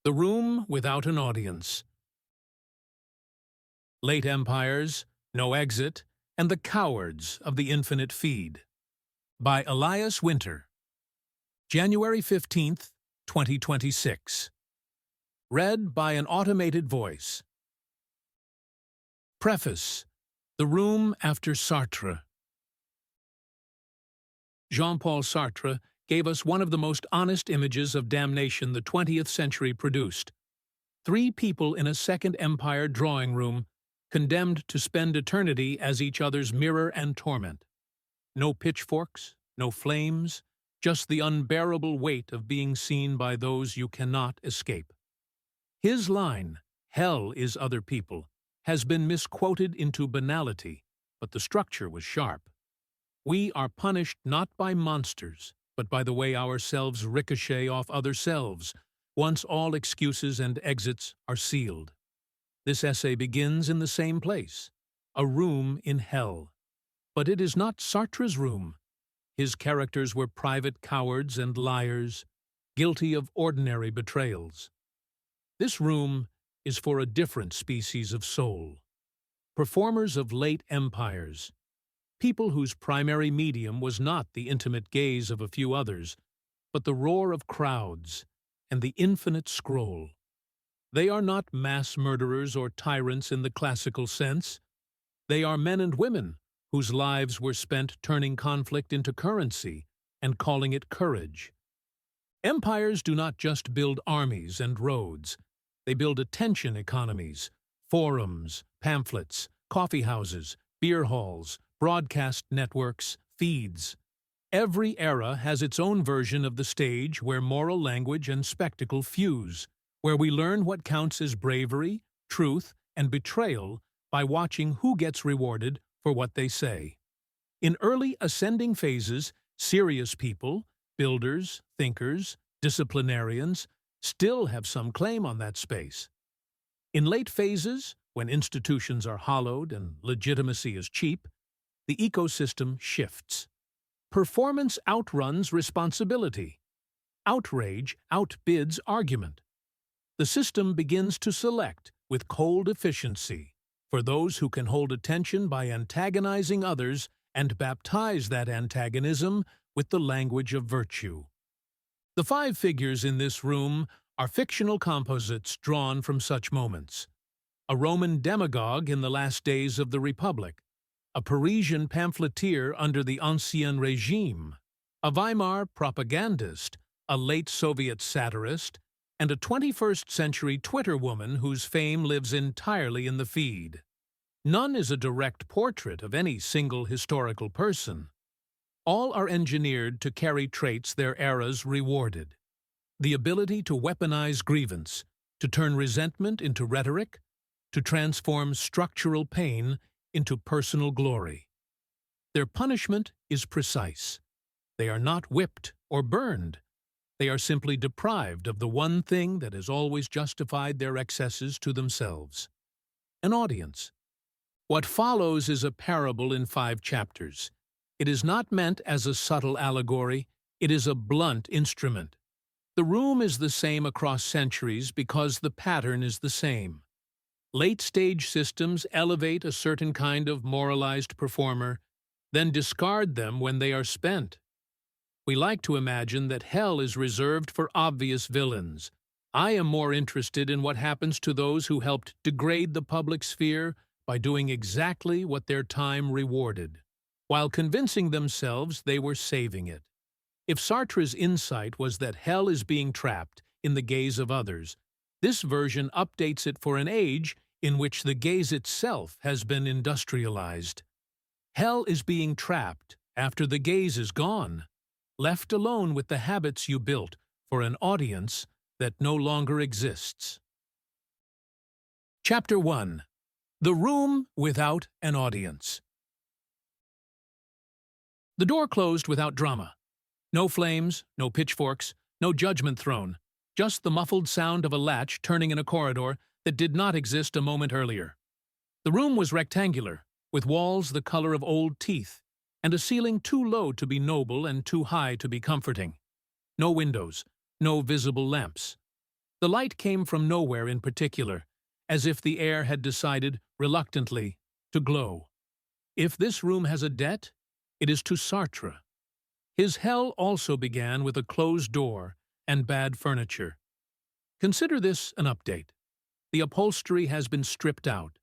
The Room Without an Audience. Late Empires, No Exit, and the Cowards of the Infinite Feed. By Elias Winter. January 15th, 2026. Read by an automated voice. Preface. The Room After Sartre. Jean-Paul Sartre gave us one of the most honest images of damnation the 20th century produced. Three people in a Second Empire drawing room, condemned to spend eternity as each other's mirror and torment. No pitchforks, no flames, just the unbearable weight of being seen by those you cannot escape. His line, "Hell is other people," has been misquoted into banality, but the structure was sharp. We are punished not by monsters, but by the way our selves ricochet off other selves, once all excuses and exits are sealed. This essay begins in the same place, a room in hell. But it is not Sartre's room. His characters were private cowards and liars, guilty of ordinary betrayals. This room is for a different species of soul. Performers of late empires, people whose primary medium was not the intimate gaze of a few others, but the roar of crowds and the infinite scroll. They are not mass murderers or tyrants in the classical sense. They are men and women whose lives were spent turning conflict into currency and calling it courage. Empires do not just build armies and roads. They build attention economies, forums, pamphlets, coffee houses, beer halls, broadcast networks, feeds. Every era has its own version of the stage where moral language and spectacle fuse, where we learn what counts as bravery, truth, and betrayal by watching who gets rewarded for what they say. In early ascending phases, serious people, builders, thinkers, disciplinarians, still have some claim on that space. In late phases, when institutions are hollowed and legitimacy is cheap, the ecosystem shifts. Performance outruns responsibility. Outrage outbids argument. The system begins to select, with cold efficiency, for those who can hold attention by antagonizing others and baptize that antagonism with the language of virtue. The five figures in this room are fictional composites drawn from such moments. A Roman demagogue in the last days of the Republic, a Parisian pamphleteer under the Ancien Régime, a Weimar propagandist, a late Soviet satirist, and a 21st-century Twitter woman whose fame lives entirely in the feed. None is a direct portrait of any single historical person. All are engineered to carry traits their eras rewarded. The ability to weaponize grievance, to turn resentment into rhetoric, to transform structural pain into personal glory. Their punishment is precise. They are not whipped or burned. They are simply deprived of the one thing that has always justified their excesses to themselves: an audience. What follows is a parable in 5 chapters. It is not meant as a subtle allegory. It is a blunt instrument. The room is the same across centuries because the pattern is the same. Late-stage systems elevate a certain kind of moralized performer, then discard them when they are spent. We like to imagine that hell is reserved for obvious villains. I am more interested in what happens to those who helped degrade the public sphere by doing exactly what their time rewarded, while convincing themselves they were saving it. If Sartre's insight was that hell is being trapped in the gaze of others, this version updates it for an age in which the gaze itself has been industrialized. Hell is being trapped after the gaze is gone, left alone with the habits you built for an audience that no longer exists. Chapter 1. The Room Without an Audience. The door closed without drama. No flames, no pitchforks, no judgment throne, just the muffled sound of a latch turning in a corridor that did not exist a moment earlier. The room was rectangular, with walls the color of old teeth, and a ceiling too low to be noble and too high to be comforting. No windows, no visible lamps. The light came from nowhere in particular, as if the air had decided, reluctantly, to glow. If this room has a debt, it is to Sartre. His hell also began with a closed door and bad furniture. Consider this an update. The upholstery has been stripped out,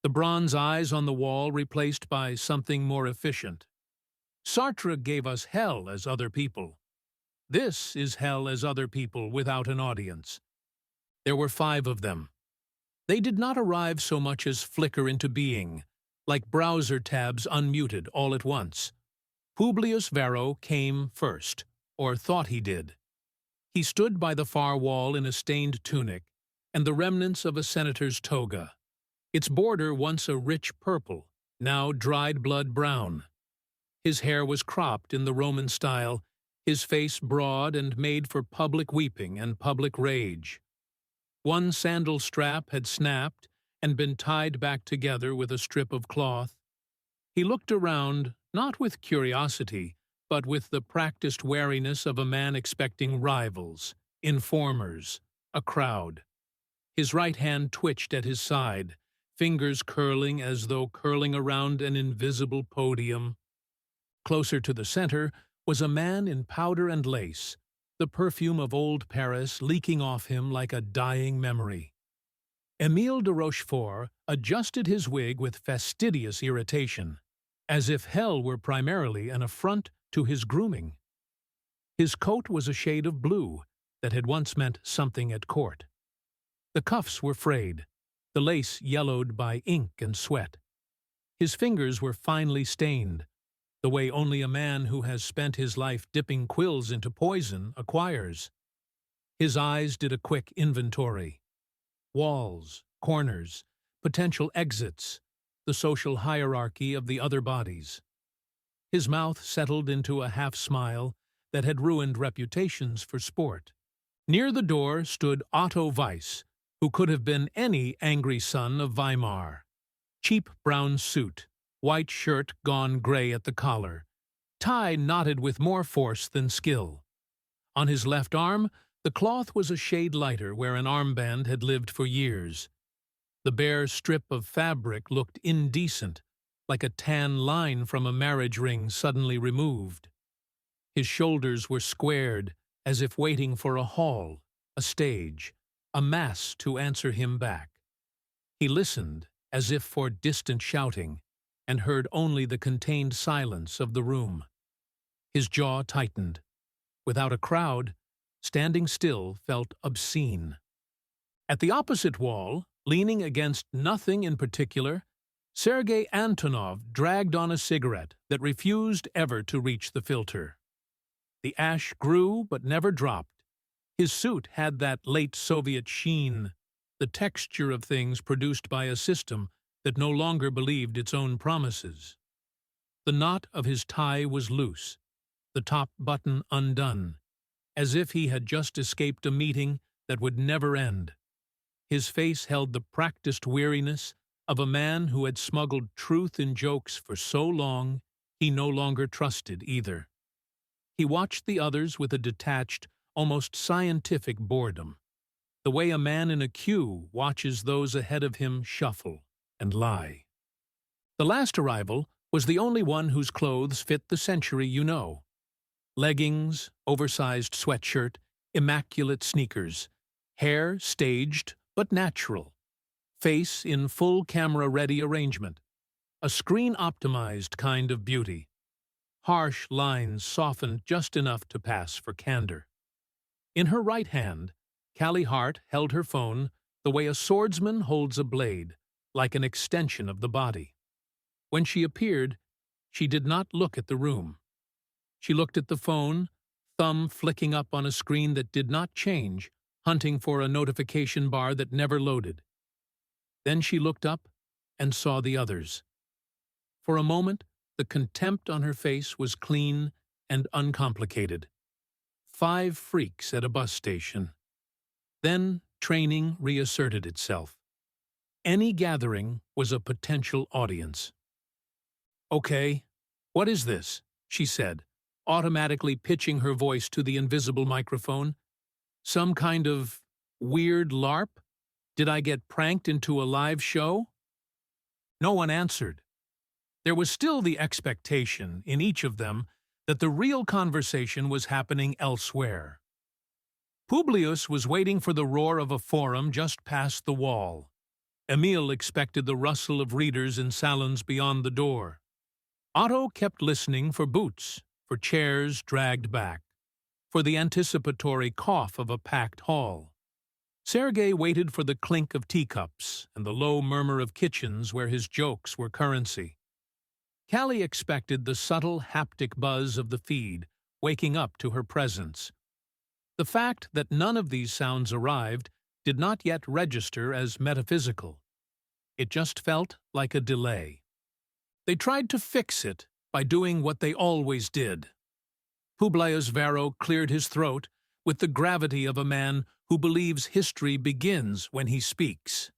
the bronze eyes on the wall replaced by something more efficient. Sartre gave us hell as other people. This is hell as other people without an audience. There were 5 of them. They did not arrive so much as flicker into being, like browser tabs unmuted all at once. Publius Varro came first, or thought he did. He stood by the far wall in a stained tunic and the remnants of a senator's toga, its border once a rich purple, now dried blood brown. His hair was cropped in the Roman style, his face broad and made for public weeping and public rage. One sandal strap had snapped and been tied back together with a strip of cloth. He looked around, not with curiosity, but with the practiced wariness of a man expecting rivals, informers, a crowd. His right hand twitched at his side, fingers curling as though curling around an invisible podium. Closer to the center was a man in powder and lace, the perfume of old Paris leaking off him like a dying memory. Émile de Rochefort adjusted his wig with fastidious irritation, as if hell were primarily an affront to his grooming. His coat was a shade of blue that had once meant something at court. The cuffs were frayed, the lace yellowed by ink and sweat. His fingers were finely stained, the way only a man who has spent his life dipping quills into poison acquires. His eyes did a quick inventory. Walls, corners, potential exits, the social hierarchy of the other bodies. His mouth settled into a half-smile that had ruined reputations for sport. Near the door stood Otto Weiss, who could have been any angry son of Weimar. Cheap brown suit, white shirt gone gray at the collar, tie knotted with more force than skill. On his left arm, the cloth was a shade lighter where an armband had lived for years. The bare strip of fabric looked indecent, like a tan line from a marriage ring suddenly removed. His shoulders were squared, as if waiting for a hall, a stage, a mass to answer him back. He listened, as if for distant shouting, and heard only the contained silence of the room. His jaw tightened. Without a crowd, standing still felt obscene. At the opposite wall, leaning against nothing in particular, Sergei Antonov dragged on a cigarette that refused ever to reach the filter. The ash grew but never dropped. His suit had that late Soviet sheen, the texture of things produced by a system that no longer believed its own promises. The knot of his tie was loose, the top button undone, as if he had just escaped a meeting that would never end. His face held the practiced weariness of a man who had smuggled truth in jokes for so long he no longer trusted either. He watched the others with a detached, almost scientific boredom, the way a man in a queue watches those ahead of him shuffle and lie. The last arrival was the only one whose clothes fit the century you know. Leggings, oversized sweatshirt, immaculate sneakers, hair staged but natural, face in full camera-ready arrangement, a screen-optimized kind of beauty. Harsh lines softened just enough to pass for candor. In her right hand, Callie Hart held her phone the way a swordsman holds a blade, like an extension of the body. When she appeared, she did not look at the room. She looked at the phone, thumb flicking up on a screen that did not change, hunting for a notification bar that never loaded. Then she looked up and saw the others. For a moment, the contempt on her face was clean and uncomplicated. 5 freaks at a bus station. Then training reasserted itself. Any gathering was a potential audience. "Okay, what is this?" she said, automatically pitching her voice to the invisible microphone. "Some kind of Weird LARP? Did I get pranked into a live show? No one answered. There was still the expectation, in each of them, that the real conversation was happening elsewhere. Publius was waiting for the roar of a forum just past the wall. Emil expected the rustle of readers in salons beyond the door. Otto kept listening for boots, for chairs dragged back, for the anticipatory cough of a packed hall. Sergei waited for the clink of teacups and the low murmur of kitchens where his jokes were currency. Callie expected the subtle haptic buzz of the feed, waking up to her presence. The fact that none of these sounds arrived did not yet register as metaphysical. It just felt like a delay. They tried to fix it by doing what they always did. Publius Varro cleared his throat with the gravity of a man who believes history begins when he speaks.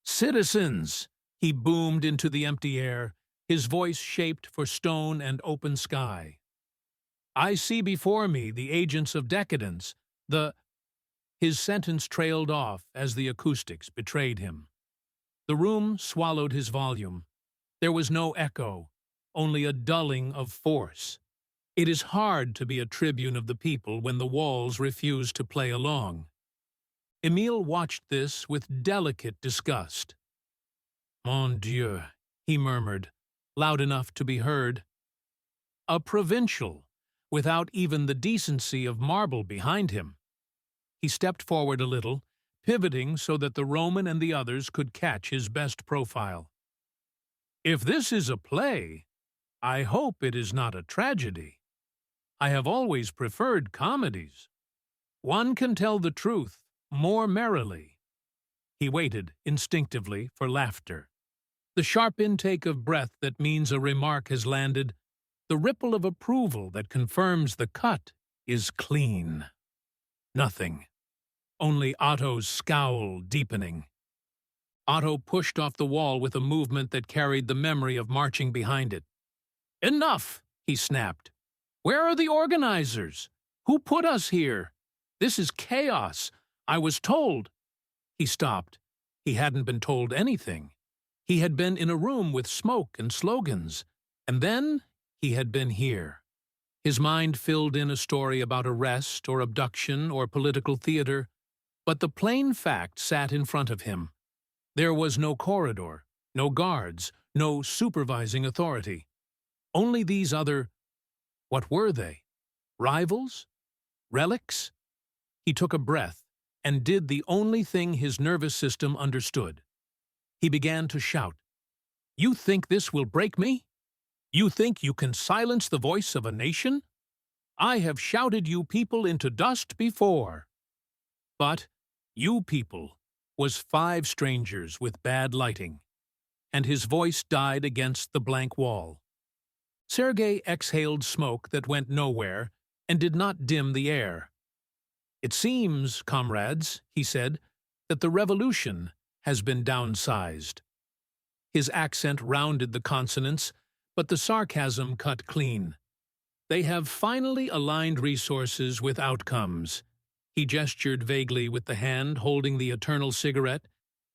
"Citizens!" he boomed into the empty air, his voice shaped for stone and open sky. "I see before me the agents of decadence, the—" His sentence trailed off as the acoustics betrayed him. The room swallowed his volume. There was no echo, only a dulling of force. It is hard to be a tribune of the people when the walls refuse to play along. Emile watched this with delicate disgust. "Mon Dieu," he murmured, loud enough to be heard. A provincial, without even the decency of marble behind him. He stepped forward a little, pivoting so that the Roman and the others could catch his best profile. "If this is a play, I hope it is not a tragedy. I have always preferred comedies. One can tell the truth more merrily." He waited, instinctively, for laughter. The sharp intake of breath that means a remark has landed, the ripple of approval that confirms the cut is clean. Nothing. Only Otto's scowl deepening. Otto pushed off the wall with a movement that carried the memory of marching behind it. "Enough!" he snapped. "Where are the organizers? Who put us here? This is chaos. I was told—" He stopped. He hadn't been told anything. He had been in a room with smoke and slogans, and then he had been here. His mind filled in a story about arrest or abduction or political theater, but the plain fact sat in front of him. There was no corridor, no guards, no supervising authority. Only these other— what were they? Rivals? Relics? He took a breath and did the only thing his nervous system understood. He began to shout, "You think this will break me? You think you can silence the voice of a nation? I have shouted you people into dust before." But "you people" was 5 strangers with bad lighting, and his voice died against the blank wall. Sergei exhaled smoke that went nowhere and did not dim the air. "It seems, comrades," he said, "that the revolution has been downsized." His accent rounded the consonants, but the sarcasm cut clean. "They have finally aligned resources with outcomes." He gestured vaguely with the hand holding the eternal cigarette,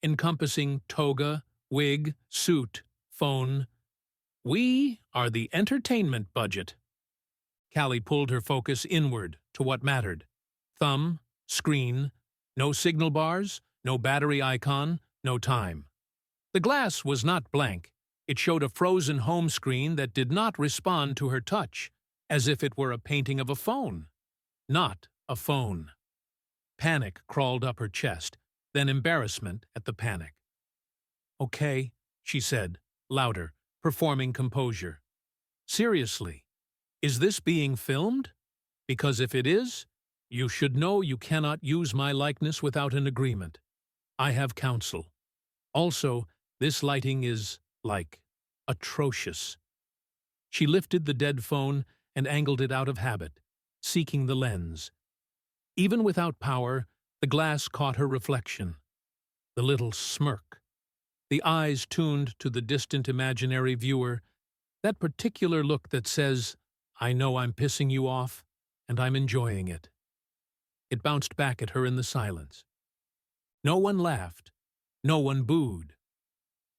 encompassing toga, wig, suit, phone. "We are the entertainment budget." Callie pulled her focus inward to what mattered. Thumb, screen, no signal bars, no battery icon, no time. The glass was not blank. It showed a frozen home screen that did not respond to her touch, as if it were a painting of a phone. Not a phone. Panic crawled up her chest, then embarrassment at the panic. "Okay," she said, louder, performing composure. "Seriously, is this being filmed? Because if it is, you should know you cannot use my likeness without an agreement. I have counsel. Also, this lighting is, atrocious." She lifted the dead phone and angled it out of habit, seeking the lens. Even without power, the glass caught her reflection. The little smirk. The eyes tuned to the distant imaginary viewer, that particular look that says, "I know I'm pissing you off, and I'm enjoying it." It bounced back at her in the silence. No one laughed. No one booed.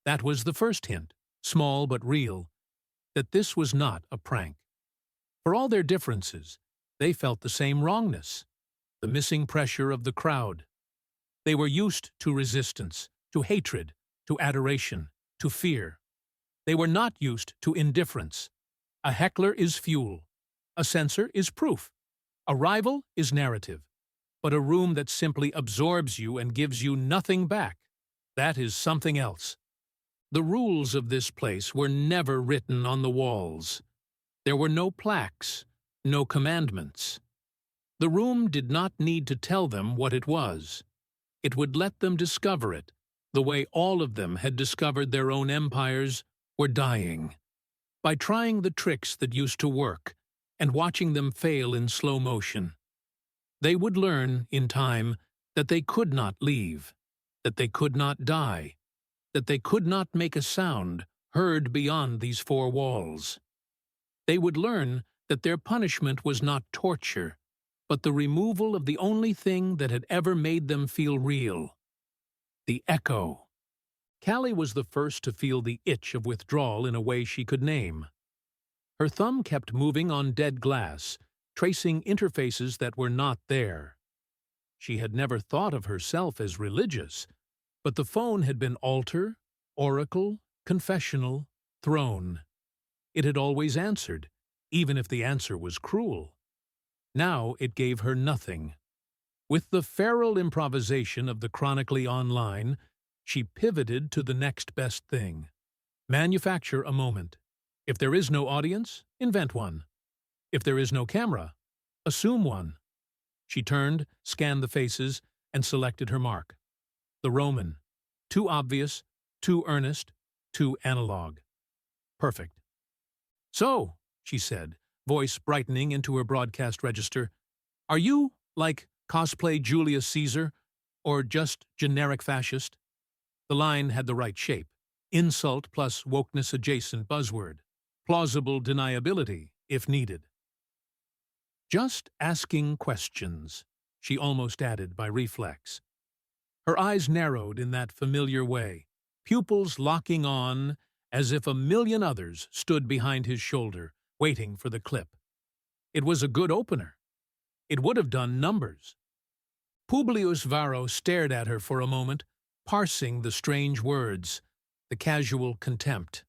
That was the first hint, small but real, that this was not a prank. For all their differences, they felt the same wrongness, the missing pressure of the crowd. They were used to resistance, to hatred, to adoration, to fear. They were not used to indifference. A heckler is fuel. A censor is proof. A rival is narrative. But a room that simply absorbs you and gives you nothing back, that is something else. The rules of this place were never written on the walls. There were no plaques, no commandments. The room did not need to tell them what it was. It would let them discover it, the way all of them had discovered their own empires were dying. By trying the tricks that used to work and watching them fail in slow motion. They would learn, in time, that they could not leave, that they could not die, that they could not make a sound heard beyond these four walls. They would learn that their punishment was not torture, but the removal of the only thing that had ever made them feel real. The echo. Callie was the first to feel the itch of withdrawal in a way she could name. Her thumb kept moving on dead glass, tracing interfaces that were not there. She had never thought of herself as religious, but the phone had been altar, oracle, confessional, throne. It had always answered, even if the answer was cruel. Now it gave her nothing. With the feral improvisation of the chronically online, she pivoted to the next best thing. Manufacture a moment. If there is no audience, invent one. If there is no camera, assume one. She turned, scanned the faces, and selected her mark. The Roman. Too obvious, too earnest, too analog. Perfect. "So," she said, voice brightening into her broadcast register, "are you, like, cosplay Julius Caesar, or just generic fascist?" The line had the right shape. Insult plus wokeness-adjacent buzzword. Plausible deniability, if needed. "Just asking questions," she almost added by reflex. Her eyes narrowed in that familiar way, pupils locking on as if a million others stood behind his shoulder, waiting for the clip. It was a good opener. It would have done numbers. Publius Varro stared at her for a moment, parsing the strange words, the casual contempt.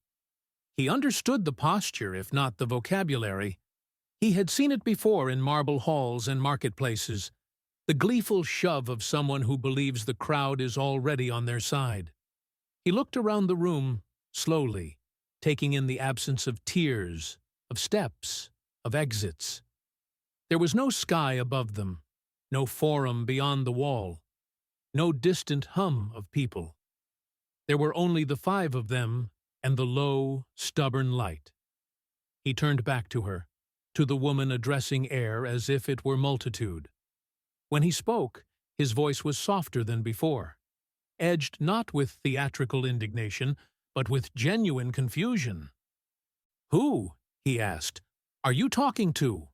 He understood the posture, if not the vocabulary. He had seen it before in marble halls and marketplaces, the gleeful shove of someone who believes the crowd is already on their side. He looked around the room, slowly, taking in the absence of tiers, of steps, of exits. There was no sky above them, no forum beyond the wall, no distant hum of people. There were only the five of them and the low, stubborn light. He turned back to her, to the woman addressing air as if it were multitude. When he spoke, his voice was softer than before, edged not with theatrical indignation, but with genuine confusion. "Who," he asked, "are you talking to?"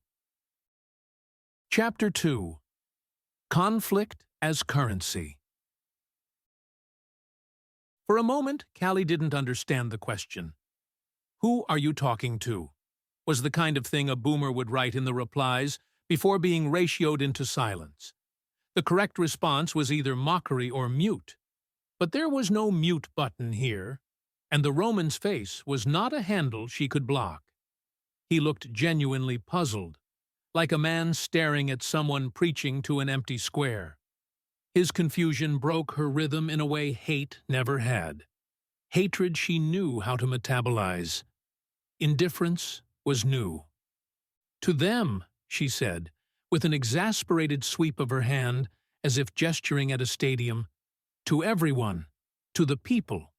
Chapter 2. Conflict as Currency. For a moment, Callie didn't understand the question. "Who are you talking to?" was the kind of thing a boomer would write in the replies before being ratioed into silence. The correct response was either mockery or mute. But there was no mute button here, and the Roman's face was not a handle she could block. He looked genuinely puzzled, like a man staring at someone preaching to an empty square. His confusion broke her rhythm in a way hate never had. Hatred she knew how to metabolize. Indifference was new. "To them," she said, with an exasperated sweep of her hand, as if gesturing at a stadium. "To everyone. To the people."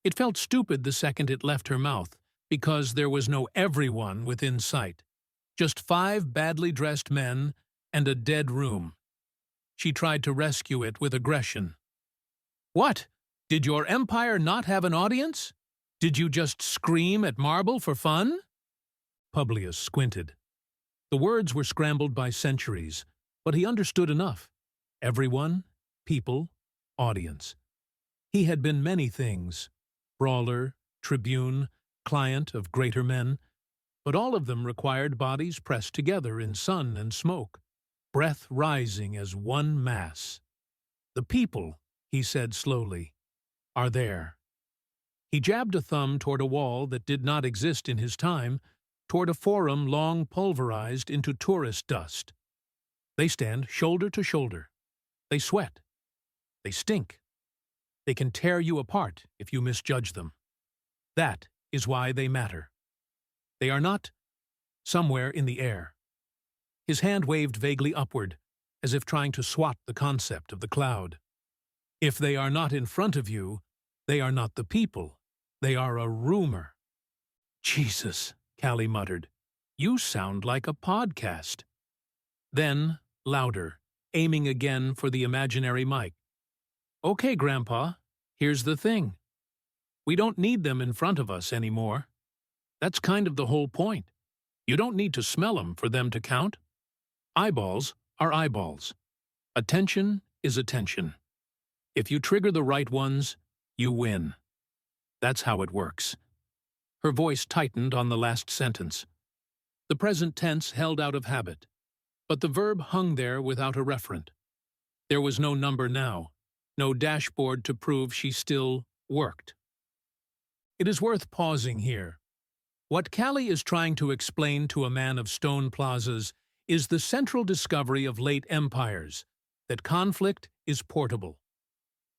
It felt stupid the second it left her mouth, because there was no everyone within sight. Just 5 badly dressed men and a dead room. She tried to rescue it with aggression. "What? Did your empire not have an audience? Did you just scream at marble for fun?" Publius squinted. The words were scrambled by centuries, but he understood enough. Everyone, people, audience. He had been many things: brawler, tribune, client of greater men, but all of them required bodies pressed together in sun and smoke, breath rising as one mass. The people, he said slowly, are there. He jabbed a thumb toward a wall that did not exist in his time, toward a forum long pulverized into tourist dust. They stand shoulder to shoulder. They sweat. They stink. They can tear you apart if you misjudge them. That is why they matter. They are not somewhere in the air. His hand waved vaguely upward, as if trying to swat the concept of the cloud. If they are not in front of you, they are not the people. They are a rumor. Jesus, Callie muttered. You sound like a podcast. Then, louder, aiming again for the imaginary mic. Okay, Grandpa, here's the thing. We don't need them in front of us anymore. That's kind of the whole point. You don't need to smell 'em for them to count. Eyeballs are eyeballs. Attention is attention. If you trigger the right ones, you win. That's how it works. Her voice tightened on the last sentence. The present tense held out of habit, but the verb hung there without a referent. There was no number now, no dashboard to prove she still worked. It is worth pausing here. What Callie is trying to explain to a man of stone plazas is the central discovery of late empires, that conflict is portable.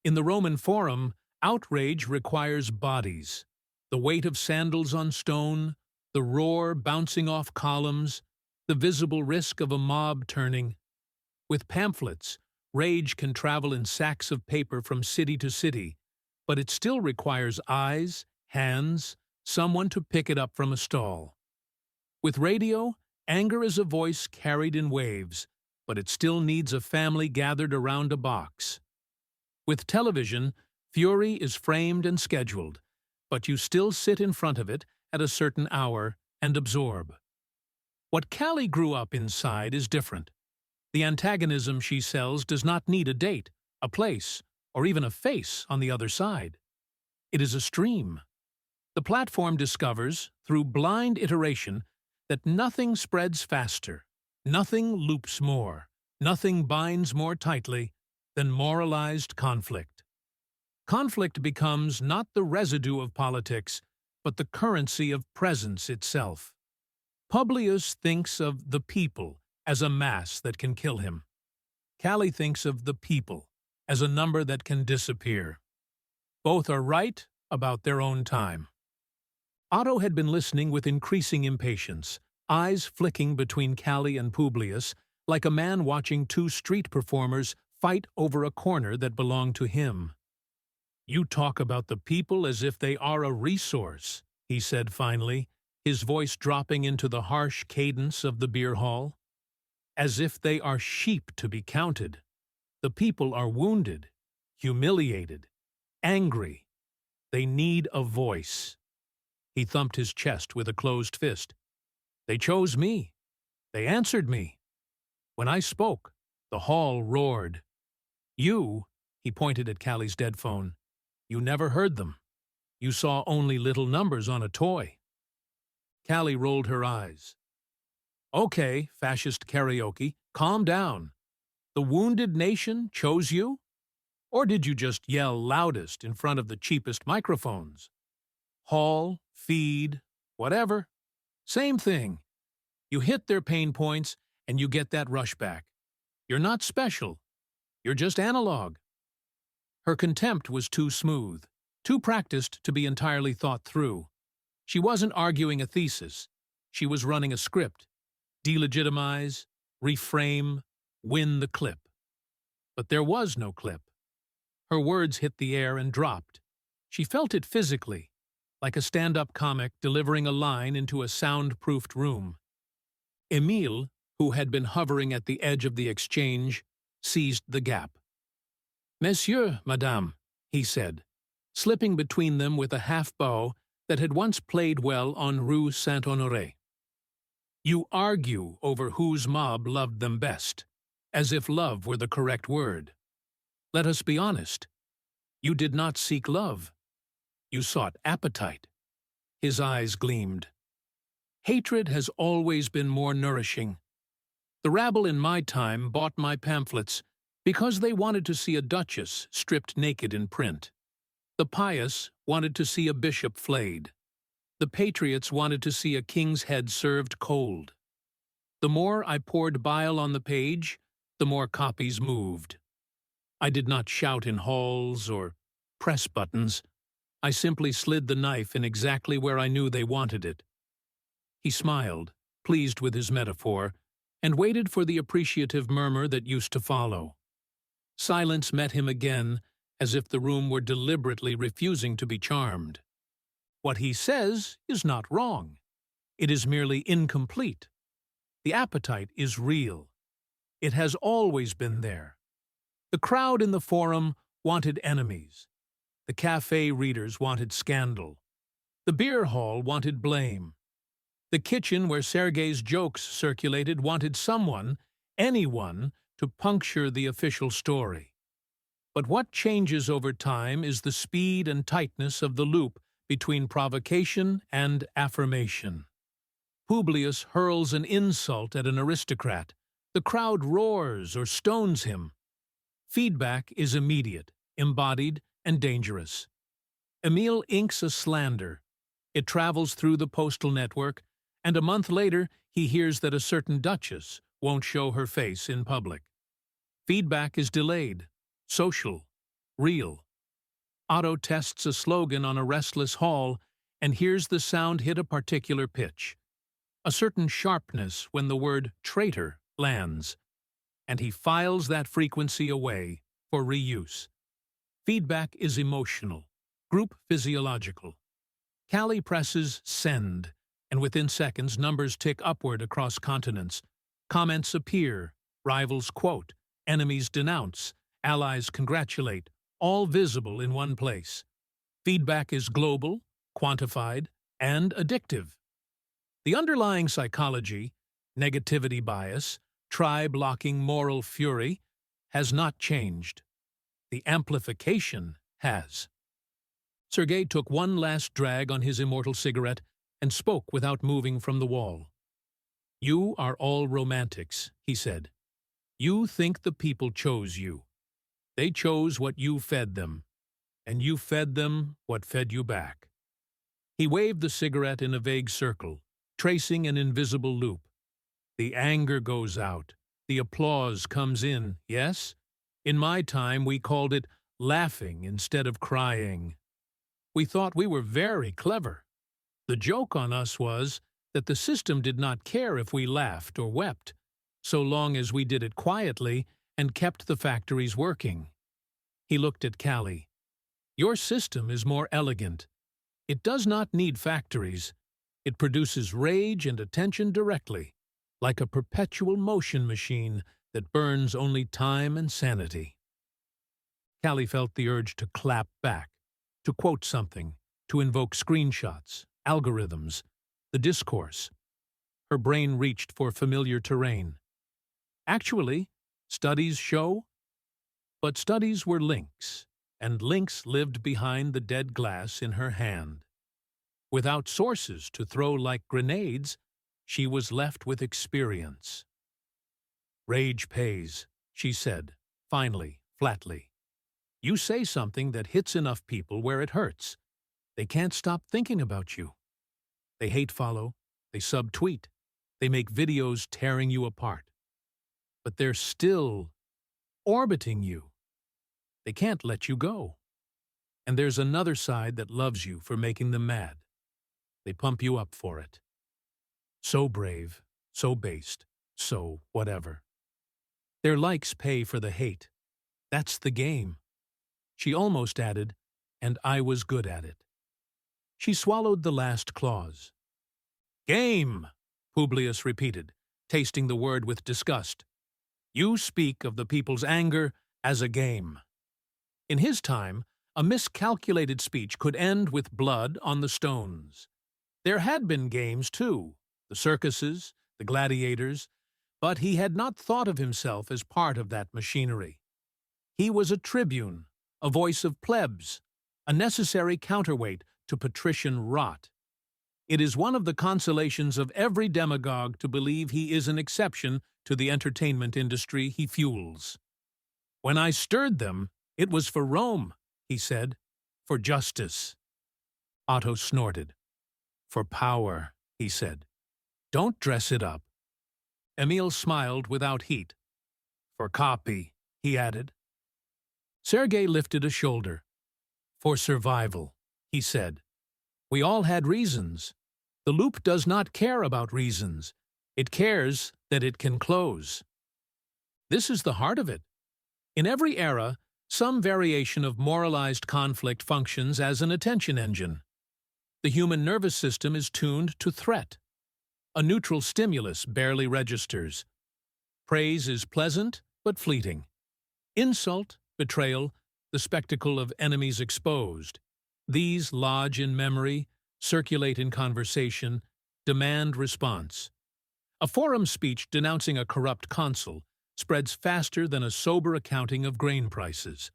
In the Roman Forum, outrage requires bodies, the weight of sandals on stone, the roar bouncing off columns, the visible risk of a mob turning. With pamphlets, rage can travel in sacks of paper from city to city, but it still requires eyes, hands, someone to pick it up from a stall. With radio, anger is a voice carried in waves, but it still needs a family gathered around a box. With television, fury is framed and scheduled, but you still sit in front of it at a certain hour and absorb. What Callie grew up inside is different. The antagonism she sells does not need a date, a place, or even a face on the other side. It is a stream. The platform discovers, through blind iteration, that nothing spreads faster, nothing loops more, nothing binds more tightly than moralized conflict. Conflict becomes not the residue of politics, but the currency of presence itself. Publius thinks of the people as a mass that can kill him. Callie thinks of the people as a number that can disappear. Both are right about their own time. Otto had been listening with increasing impatience, eyes flicking between Callie and Publius, like a man watching two street performers fight over a corner that belonged to him. You talk about the people as if they are a resource, he said finally, his voice dropping into the harsh cadence of the beer hall. As if they are sheep to be counted. The people are wounded, humiliated, angry. They need a voice. He thumped his chest with a closed fist. They chose me. They answered me. When I spoke, the hall roared. You, he pointed at Callie's dead phone, you never heard them. You saw only little numbers on a toy. Callie rolled her eyes. Okay, fascist karaoke, calm down. The wounded nation chose you? Or did you just yell loudest in front of the cheapest microphones? Hall, feed, whatever. Same thing. You hit their pain points and you get that rush back. You're not special. You're just analog. Her contempt was too smooth, too practiced to be entirely thought through. She wasn't arguing a thesis. She was running a script. Delegitimize, reframe, win the clip. But there was no clip. Her words hit the air and dropped. She felt it physically, like a stand-up comic delivering a line into a sound-proofed room. Emile, who had been hovering at the edge of the exchange, seized the gap. Monsieur, madame, he said, slipping between them with a half-bow that had once played well on Rue Saint-Honoré. You argue over whose mob loved them best, as if love were the correct word. Let us be honest. You did not seek love. You sought appetite. His eyes gleamed. Hatred has always been more nourishing. The rabble in my time bought my pamphlets because they wanted to see a duchess stripped naked in print. The pious wanted to see a bishop flayed. The patriots wanted to see a king's head served cold. The more I poured bile on the page, the more copies moved. I did not shout in halls or press buttons. I simply slid the knife in exactly where I knew they wanted it. He smiled, pleased with his metaphor, and waited for the appreciative murmur that used to follow. Silence met him again, as if the room were deliberately refusing to be charmed. What he says is not wrong. It is merely incomplete. The appetite is real. It has always been there. The crowd in the forum wanted enemies. The cafe readers wanted scandal. The beer hall wanted blame. The kitchen where Sergei's jokes circulated wanted someone, anyone, to puncture the official story. But what changes over time is the speed and tightness of the loop between provocation and affirmation. Publius hurls an insult at an aristocrat. The crowd roars or stones him. Feedback is immediate, embodied, and dangerous. Emile inks a slander. It travels through the postal network, and a month later he hears that a certain duchess won't show her face in public. Feedback is delayed, social, real. Otto tests a slogan on a restless hall and hears the sound hit a particular pitch, a certain sharpness when the word traitor lands, and he files that frequency away for reuse. Feedback is emotional, group physiological. Callie presses send, and within seconds numbers tick upward across continents. Comments appear, rivals quote, enemies denounce, allies congratulate, all visible in one place. Feedback is global, quantified, and addictive. The underlying psychology, negativity bias, tribe-locking moral fury, has not changed. The amplification has. Sergei took one last drag on his immortal cigarette and spoke without moving from the wall. "You are all romantics," he said. "You think the people chose you. They chose what you fed them, and you fed them what fed you back." He waved the cigarette in a vague circle, tracing an invisible loop. The anger goes out. The applause comes in, yes? In my time we called it laughing instead of crying. We thought we were very clever. The joke on us was that the system did not care if we laughed or wept, so long as we did it quietly and kept the factories working. He looked at Callie. "Your system is more elegant. It does not need factories. It produces rage and attention directly, like a perpetual motion machine that burns only time and sanity." Callie felt the urge to clap back, to quote something, to invoke screenshots, algorithms, the discourse. Her brain reached for familiar terrain. Actually, studies show. But studies were links, and links lived behind the dead glass in her hand. Without sources to throw like grenades, she was left with experience. "Rage pays," she said, finally, flatly. "You say something that hits enough people where it hurts. They can't stop thinking about you. They hate follow, they subtweet, they make videos tearing you apart. But they're still orbiting you. They can't let you go. And there's another side that loves you for making them mad. They pump you up for it. So brave, so based, so whatever. Their likes pay for the hate. That's the game." She almost added, "and I was good at it." She swallowed the last clause. "Game," Publius repeated, tasting the word with disgust. "You speak of the people's anger as a game." In his time, a miscalculated speech could end with blood on the stones. There had been games, too, the circuses, the gladiators, but he had not thought of himself as part of that machinery. He was a tribune, a voice of plebs, a necessary counterweight to patrician rot. It is one of the consolations of every demagogue to believe he is an exception to the entertainment industry he fuels. "When I stirred them, it was for Rome," he said, "for justice." Otto snorted. "For power," he said. "Don't dress it up." Emil smiled without heat. "For copy," he added. Sergei lifted a shoulder. "For survival," he said. "We all had reasons. The loop does not care about reasons. It cares that it can close." This is the heart of it. In every era, some variation of moralized conflict functions as an attention engine. The human nervous system is tuned to threat. A neutral stimulus barely registers. Praise is pleasant but fleeting. Insult, betrayal, the spectacle of enemies exposed. These lodge in memory, circulate in conversation, demand response. A forum speech denouncing a corrupt consul spreads faster than a sober accounting of grain prices.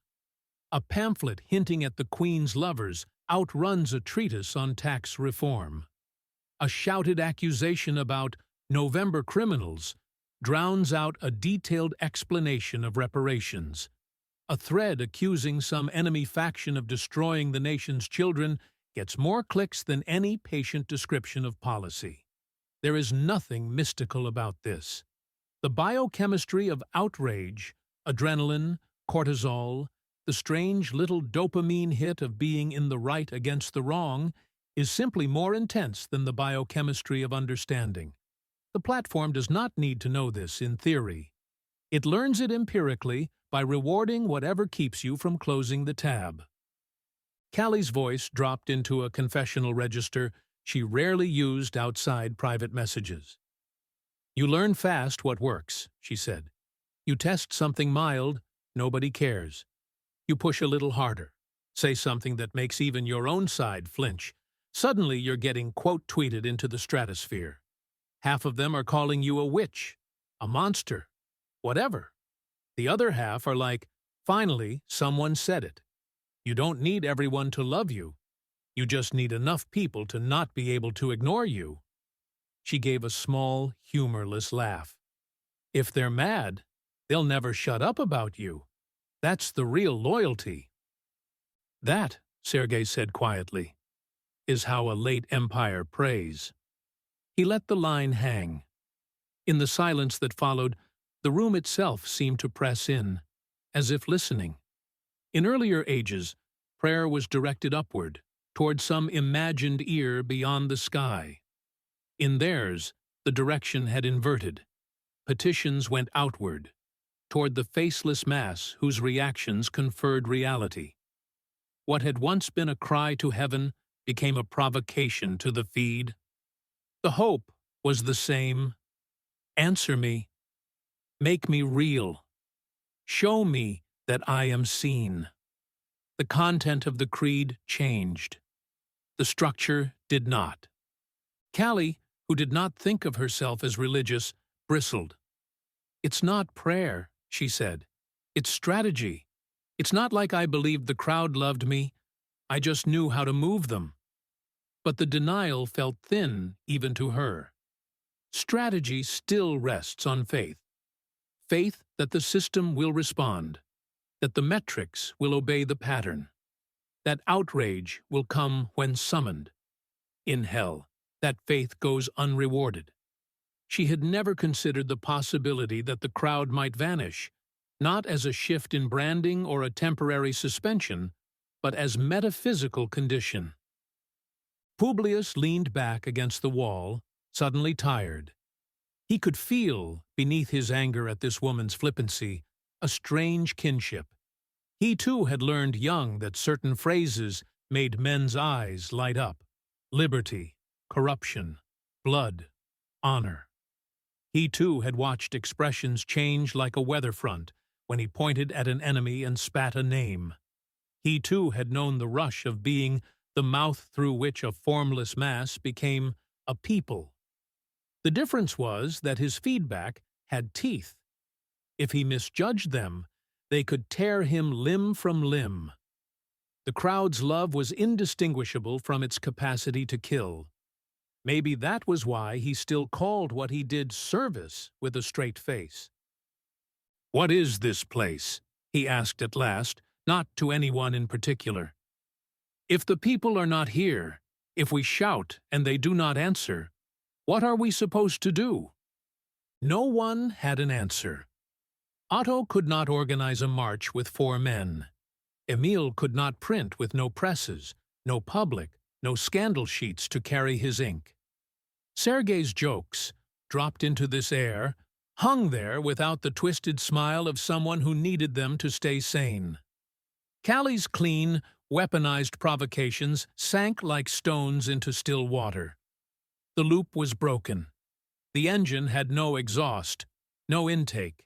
A pamphlet hinting at the Queen's lovers outruns a treatise on tax reform. A shouted accusation about November criminals drowns out a detailed explanation of reparations. A thread accusing some enemy faction of destroying the nation's children gets more clicks than any patient description of policy. There is nothing mystical about this. The biochemistry of outrage, adrenaline, cortisol, the strange little dopamine hit of being in the right against the wrong, is simply more intense than the biochemistry of understanding. The platform does not need to know this in theory. It learns it empirically by rewarding whatever keeps you from closing the tab. Callie's voice dropped into a confessional register she rarely used outside private messages. "You learn fast what works," she said. "You test something mild, nobody cares. You push a little harder, say something that makes even your own side flinch. Suddenly you're getting quote-tweeted into the stratosphere. Half of them are calling you a witch, a monster, whatever. The other half are like, finally, someone said it. You don't need everyone to love you. You just need enough people to not be able to ignore you." She gave a small, humorless laugh. "If they're mad, they'll never shut up about you. That's the real loyalty." "That," Sergei said quietly, "is how a late empire prays." He let the line hang. In the silence that followed, the room itself seemed to press in, as if listening. In earlier ages, prayer was directed upward, toward some imagined ear beyond the sky. In theirs, the direction had inverted. Petitions went outward, toward the faceless mass whose reactions conferred reality. What had once been a cry to heaven became a provocation to the feed. The hope was the same. Answer me. Make me real. Show me that I am seen. The content of the creed changed. The structure did not. Callie, who did not think of herself as religious, bristled. "It's not prayer," she said. "It's strategy. It's not like I believed the crowd loved me. I just knew how to move them." But the denial felt thin even to her. Strategy still rests on faith. Faith that the system will respond, that the metrics will obey the pattern, that outrage will come when summoned. In hell, that faith goes unrewarded. She had never considered the possibility that the crowd might vanish, not as a shift in branding or a temporary suspension, but as metaphysical condition. Publius leaned back against the wall, suddenly tired. He could feel, beneath his anger at this woman's flippancy, a strange kinship. He too had learned young that certain phrases made men's eyes light up. Liberty, corruption, blood, honor. He too had watched expressions change like a weather front when he pointed at an enemy and spat a name. He too had known the rush of being the mouth through which a formless mass became a people. The difference was that his feedback had teeth. If he misjudged them, They could tear him limb from limb. The crowd's love was indistinguishable from its capacity to kill. Maybe that was why he still called what he did service with a straight face. "What is this place?" he asked at last, not to anyone in particular. "If the people are not here, if we shout and they do not answer, what are we supposed to do?" No one had an answer. Otto could not organize a march with 4 men. Emil could not print with no presses, no public, no scandal sheets to carry his ink. Sergei's jokes, dropped into this air, hung there without the twisted smile of someone who needed them to stay sane. Callie's clean, weaponized provocations sank like stones into still water. The loop was broken. The engine had no exhaust, no intake.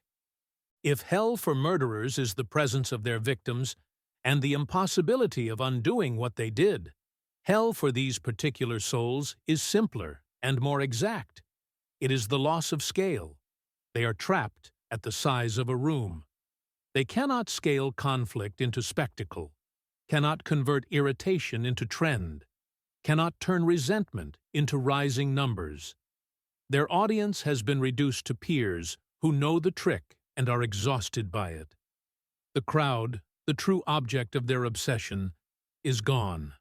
If hell for murderers is the presence of their victims and the impossibility of undoing what they did, hell for these particular souls is simpler and more exact. It is the loss of scale. They are trapped at the size of a room. They cannot scale conflict into spectacle, cannot convert irritation into trend, cannot turn resentment into rising numbers. Their audience has been reduced to peers who know the trick and are exhausted by it. The crowd, the true object of their obsession, is gone.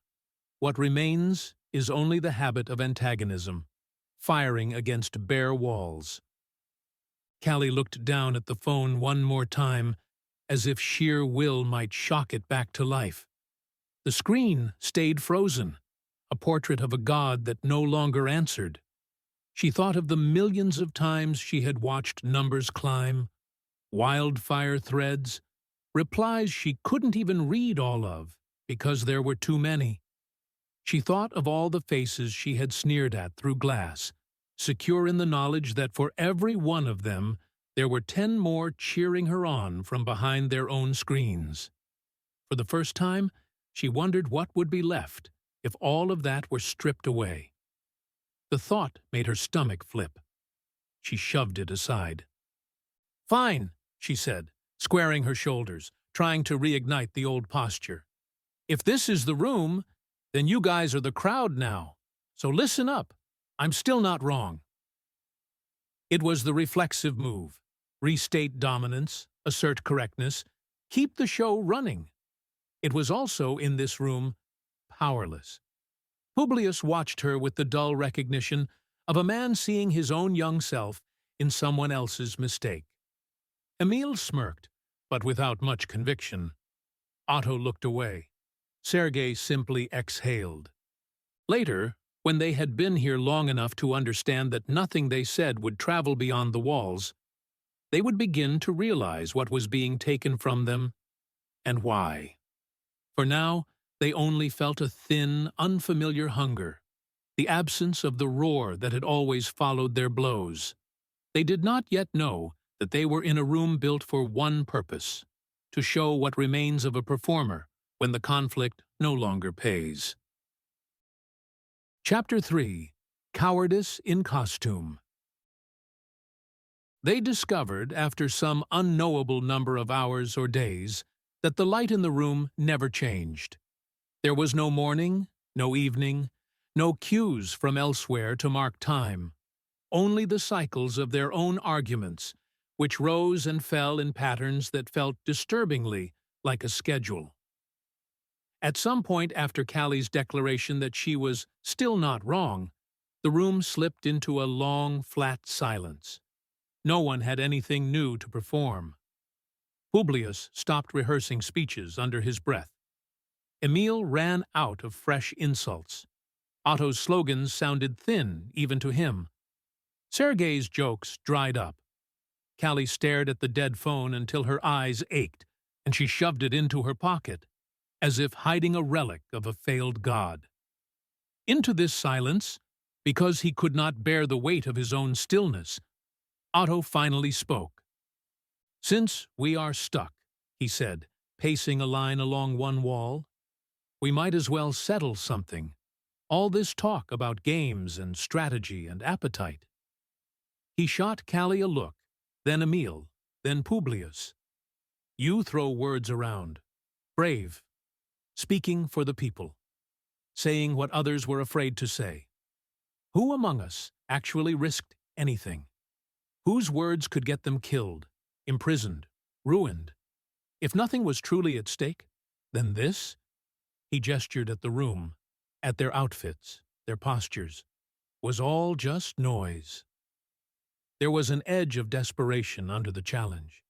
What remains is only the habit of antagonism, firing against bare walls. Callie looked down at the phone one more time, as if sheer will might shock it back to life. The screen stayed frozen, a portrait of a god that no longer answered. She thought of the millions of times she had watched numbers climb, wildfire threads, replies she couldn't even read all of because there were too many. She thought of all the faces she had sneered at through glass, secure in the knowledge that for every one of them there were 10 more cheering her on from behind their own screens. For the first time, she wondered what would be left if all of that were stripped away. The thought made her stomach flip. She shoved it aside. "Fine," she said, squaring her shoulders, trying to reignite the old posture. "If this is the room, then you guys are the crowd now. So listen up. I'm still not wrong." It was the reflexive move. Restate dominance, assert correctness, keep the show running. It was also, in this room, powerless. Publius watched her with the dull recognition of a man seeing his own young self in someone else's mistake. Emil smirked, but without much conviction. Otto looked away. Sergei simply exhaled. Later, when they had been here long enough to understand that nothing they said would travel beyond the walls, they would begin to realize what was being taken from them and why. For now, they only felt a thin, unfamiliar hunger, the absence of the roar that had always followed their blows. They did not yet know that they were in a room built for one purpose, to show what remains of a performer when the conflict no longer pays. Chapter 3. Cowardice in Costume. They discovered, after some unknowable number of hours or days, that the light in the room never changed. There was no morning, no evening, no cues from elsewhere to mark time, only the cycles of their own arguments, which rose and fell in patterns that felt disturbingly like a schedule. At some point after Callie's declaration that she was still not wrong, the room slipped into a long, flat silence. No one had anything new to perform. Publius stopped rehearsing speeches under his breath. Emil ran out of fresh insults. Otto's slogans sounded thin even to him. Sergei's jokes dried up. Callie stared at the dead phone until her eyes ached, and she shoved it into her pocket, as if hiding a relic of a failed god. Into this silence, because he could not bear the weight of his own stillness, Otto finally spoke. "Since we are stuck," he said, pacing a line along one wall, "we might as well settle something. All this talk about games and strategy and appetite." He shot Callie a look, then Emil, then Publius. You throw words around. Brave. Speaking for the people. Saying what others were afraid to say. Who among us actually risked anything? Whose words could get them killed, imprisoned, ruined? If nothing was truly at stake, then this? He gestured at the room, at their outfits, their postures, was all just noise. There was an edge of desperation under the challenge.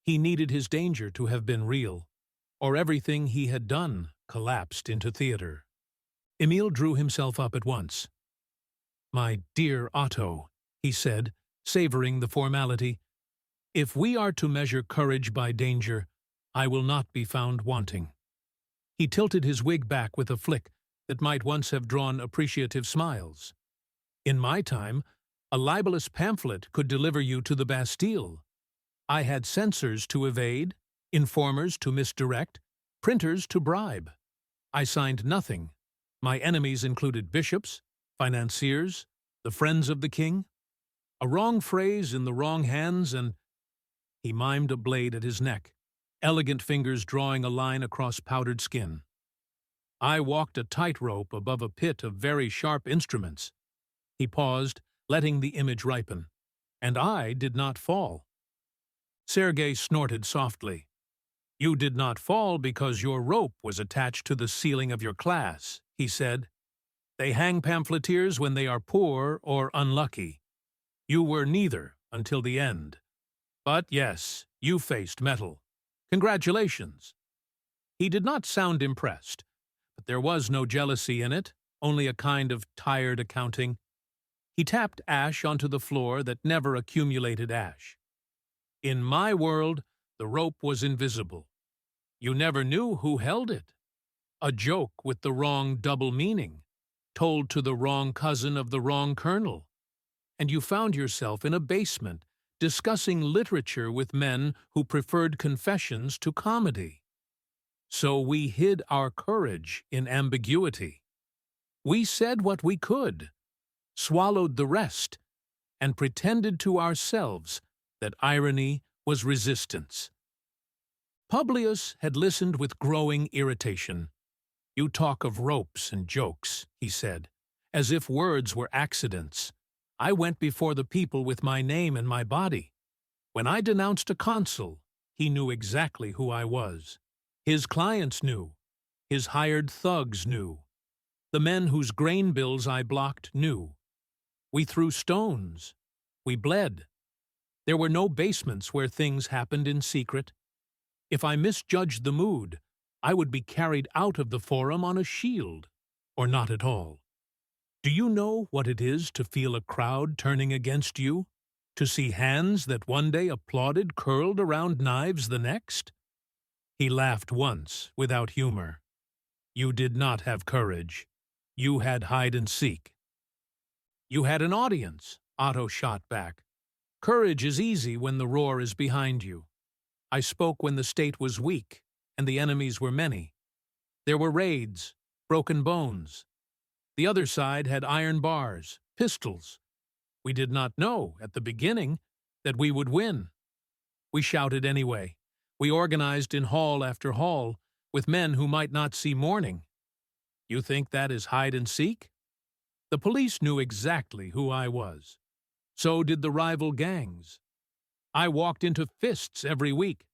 He needed his danger to have been real, or everything he had done collapsed into theater. Emil drew himself up at once. "My dear Otto," he said, savoring the formality, "if we are to measure courage by danger, I will not be found wanting." He tilted his wig back with a flick that might once have drawn appreciative smiles. "In my time, a libelous pamphlet could deliver you to the Bastille. I had censors to evade, informers to misdirect, printers to bribe. I signed nothing. My enemies included bishops, financiers, the friends of the king. A wrong phrase in the wrong hands and—" He mimed a blade at his neck, elegant fingers drawing a line across powdered skin. "I walked a tightrope above a pit of very sharp instruments." He paused, letting the image ripen. "And I did not fall." Sergei snorted softly. "You did not fall because your rope was attached to the ceiling of your class," he said. "They hang pamphleteers when they are poor or unlucky. You were neither until the end. But yes, you faced metal. Congratulations." He did not sound impressed, but there was no jealousy in it, only a kind of tired accounting. He tapped ash onto the floor that never accumulated ash. "In my world, the rope was invisible. You never knew who held it. A joke with the wrong double meaning, told to the wrong cousin of the wrong colonel. And you found yourself in a basement, discussing literature with men who preferred confessions to comedy. So we hid our courage in ambiguity. We said what we could, swallowed the rest, and pretended to ourselves that irony was resistance." Publius had listened with growing irritation. "You talk of ropes and jokes," he said, "as if words were accidents. I went before the people with my name and my body. When I denounced a consul, he knew exactly who I was. His clients knew. His hired thugs knew. The men whose grain bills I blocked knew. We threw stones. We bled. There were no basements where things happened in secret. If I misjudged the mood, I would be carried out of the forum on a shield, or not at all. Do you know what it is to feel a crowd turning against you? To see hands that one day applauded curled around knives the next?" He laughed once, without humor. "You did not have courage. You had hide and seek." "You had an audience," Otto shot back. "Courage is easy when the roar is behind you. I spoke when the state was weak, and the enemies were many. There were raids, broken bones. The other side had iron bars, pistols. We did not know, at the beginning, that we would win. We shouted anyway. We organized in hall after hall, with men who might not see morning. You think that is hide and seek? The police knew exactly who I was. So did the rival gangs. I walked into fists every week."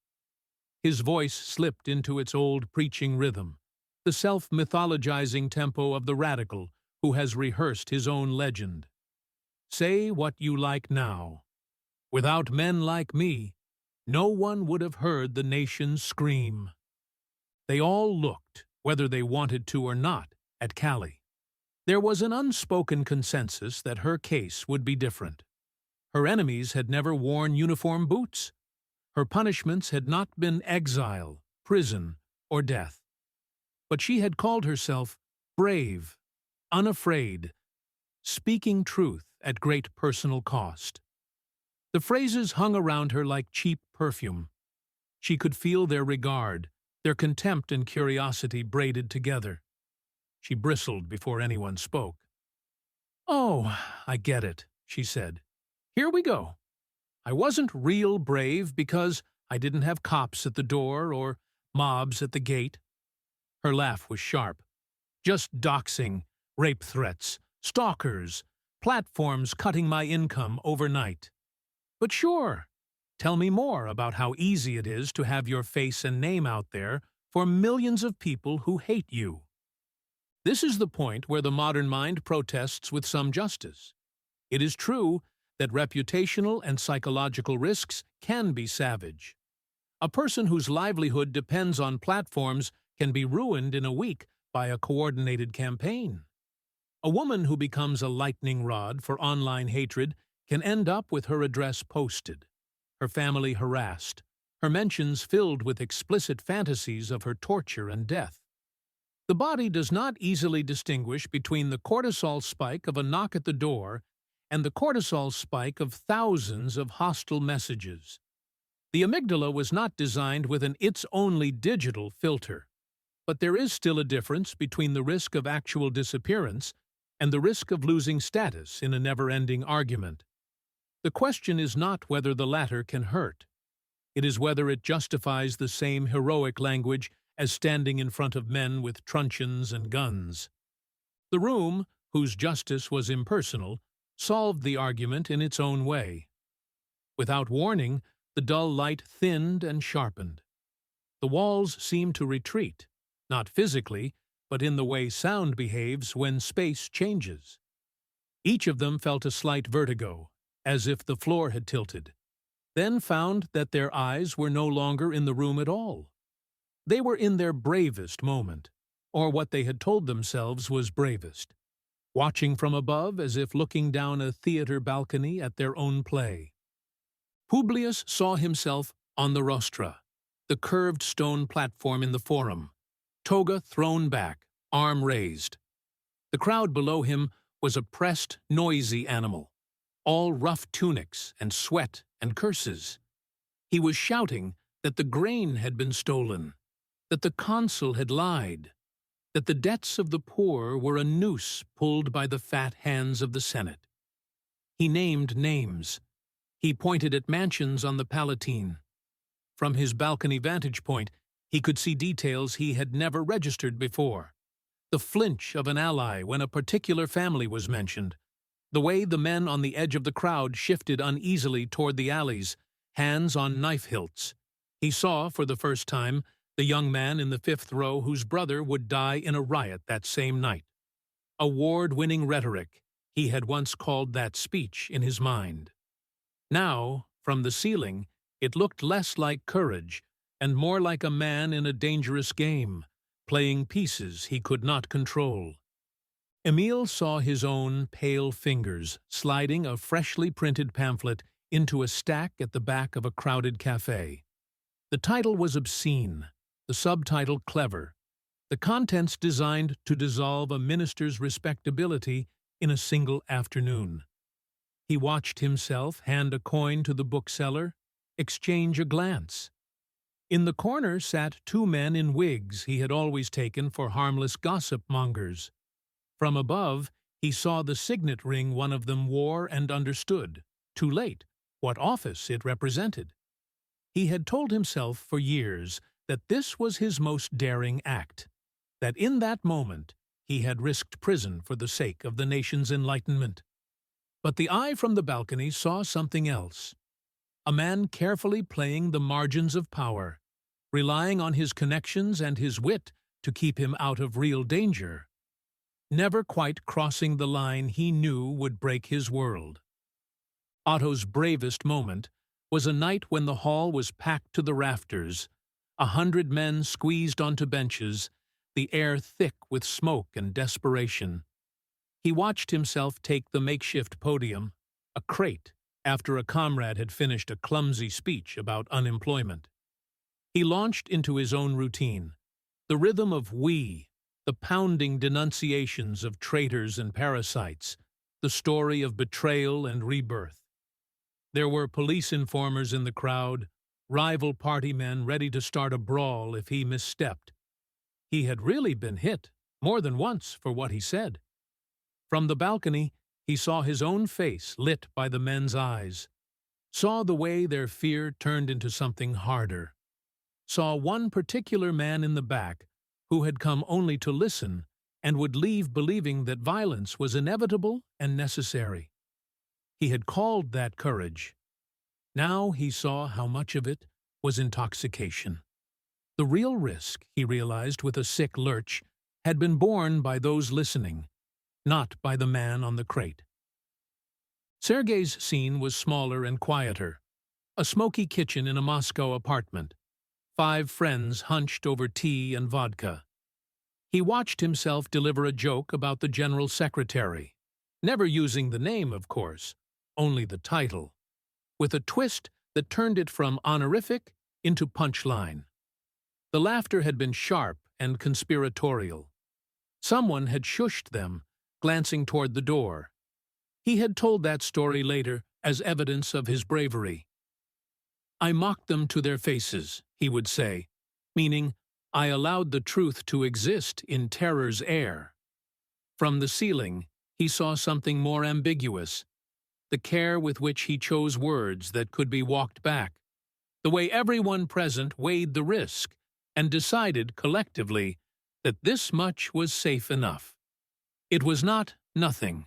His voice slipped into its old preaching rhythm, the self-mythologizing tempo of the radical who has rehearsed his own legend. "Say what you like now. Without men like me, no one would have heard the nation scream." They all looked, whether they wanted to or not, at Callie. There was an unspoken consensus that her case would be different. Her enemies had never worn uniform boots. Her punishments had not been exile, prison, or death. But she had called herself brave, unafraid, speaking truth at great personal cost. The phrases hung around her like cheap perfume. She could feel their regard, their contempt and curiosity braided together. She bristled before anyone spoke. "Oh, I get it," she said. "Here we go. I wasn't real brave because I didn't have cops at the door or mobs at the gate." Her laugh was sharp. "Just doxing, rape threats, stalkers, platforms cutting my income overnight. But sure, tell me more about how easy it is to have your face and name out there for millions of people who hate you." This is the point where the modern mind protests with some justice. It is true that reputational and psychological risks can be savage. A person whose livelihood depends on platforms can be ruined in a week by a coordinated campaign. A woman who becomes a lightning rod for online hatred can end up with her address posted, her family harassed, her mentions filled with explicit fantasies of her torture and death. The body does not easily distinguish between the cortisol spike of a knock at the door and the cortisol spike of thousands of hostile messages. The amygdala was not designed with an "it's-only digital" filter, but there is still a difference between the risk of actual disappearance and the risk of losing status in a never-ending argument. The question is not whether the latter can hurt. It is whether it justifies the same heroic language as standing in front of men with truncheons and guns. The room, whose justice was impersonal, solved the argument in its own way. Without warning, the dull light thinned and sharpened. The walls seemed to retreat, not physically, but in the way sound behaves when space changes. Each of them felt a slight vertigo, as if the floor had tilted, then found that their eyes were no longer in the room at all. They were in their bravest moment, or what they had told themselves was bravest, watching from above as if looking down a theater balcony at their own play. Publius saw himself on the rostra, the curved stone platform in the forum, toga thrown back, arm raised. The crowd below him was a pressed, noisy animal, all rough tunics and sweat and curses. He was shouting that the grain had been stolen, that the consul had lied, that the debts of the poor were a noose pulled by the fat hands of the Senate. He named names. He pointed at mansions on the Palatine. From his balcony vantage point, he could see details he had never registered before. The flinch of an ally when a particular family was mentioned, the way the men on the edge of the crowd shifted uneasily toward the alleys, hands on knife hilts. He saw, for the first time, the young man in the fifth row whose brother would die in a riot that same night. Award-winning rhetoric, he had once called that speech in his mind. Now, from the ceiling, it looked less like courage and more like a man in a dangerous game, playing pieces he could not control. Emile saw his own pale fingers sliding a freshly printed pamphlet into a stack at the back of a crowded cafe. The title was obscene, the subtitle clever, the contents designed to dissolve a minister's respectability in a single afternoon. He watched himself hand a coin to the bookseller, exchange a glance. In the corner sat two men in wigs he had always taken for harmless gossip mongers. From above, he saw the signet ring one of them wore and understood, too late, what office it represented. He had told himself for years that this was his most daring act, that in that moment he had risked prison for the sake of the nation's enlightenment. But the eye from the balcony saw something else. A man carefully playing the margins of power, relying on his connections and his wit to keep him out of real danger, never quite crossing the line he knew would break his world. Otto's bravest moment was a night when the hall was packed to the rafters, 100 men squeezed onto benches, the air thick with smoke and desperation. He watched himself take the makeshift podium, a crate, after a comrade had finished a clumsy speech about unemployment. He launched into his own routine, the rhythm of "we," the pounding denunciations of traitors and parasites, the story of betrayal and rebirth. There were police informers in the crowd, rival party men ready to start a brawl if he misstepped. He had really been hit, more than once, for what he said. From the balcony, he saw his own face lit by the men's eyes. saw the way their fear turned into something harder, saw one particular man in the back who had come only to listen and would leave believing that violence was inevitable and necessary. He had called that courage. Now he saw how much of it was intoxication. The real risk, he realized with a sick lurch, had been borne by those listening, not by the man on the crate. Sergei's scene was smaller and quieter. A smoky kitchen in a Moscow apartment. 5 friends hunched over tea and vodka. He watched himself deliver a joke about the general secretary, never using the name, of course, only the title, with a twist that turned it from honorific into punchline. The laughter had been sharp and conspiratorial. Someone had shushed them, glancing toward the door. He had told that story later as evidence of his bravery. "I mocked them to their faces," he would say, meaning, I allowed the truth to exist in terror's air. From the ceiling, he saw something more ambiguous, the care with which he chose words that could be walked back, the way everyone present weighed the risk and decided collectively that this much was safe enough. It was not nothing,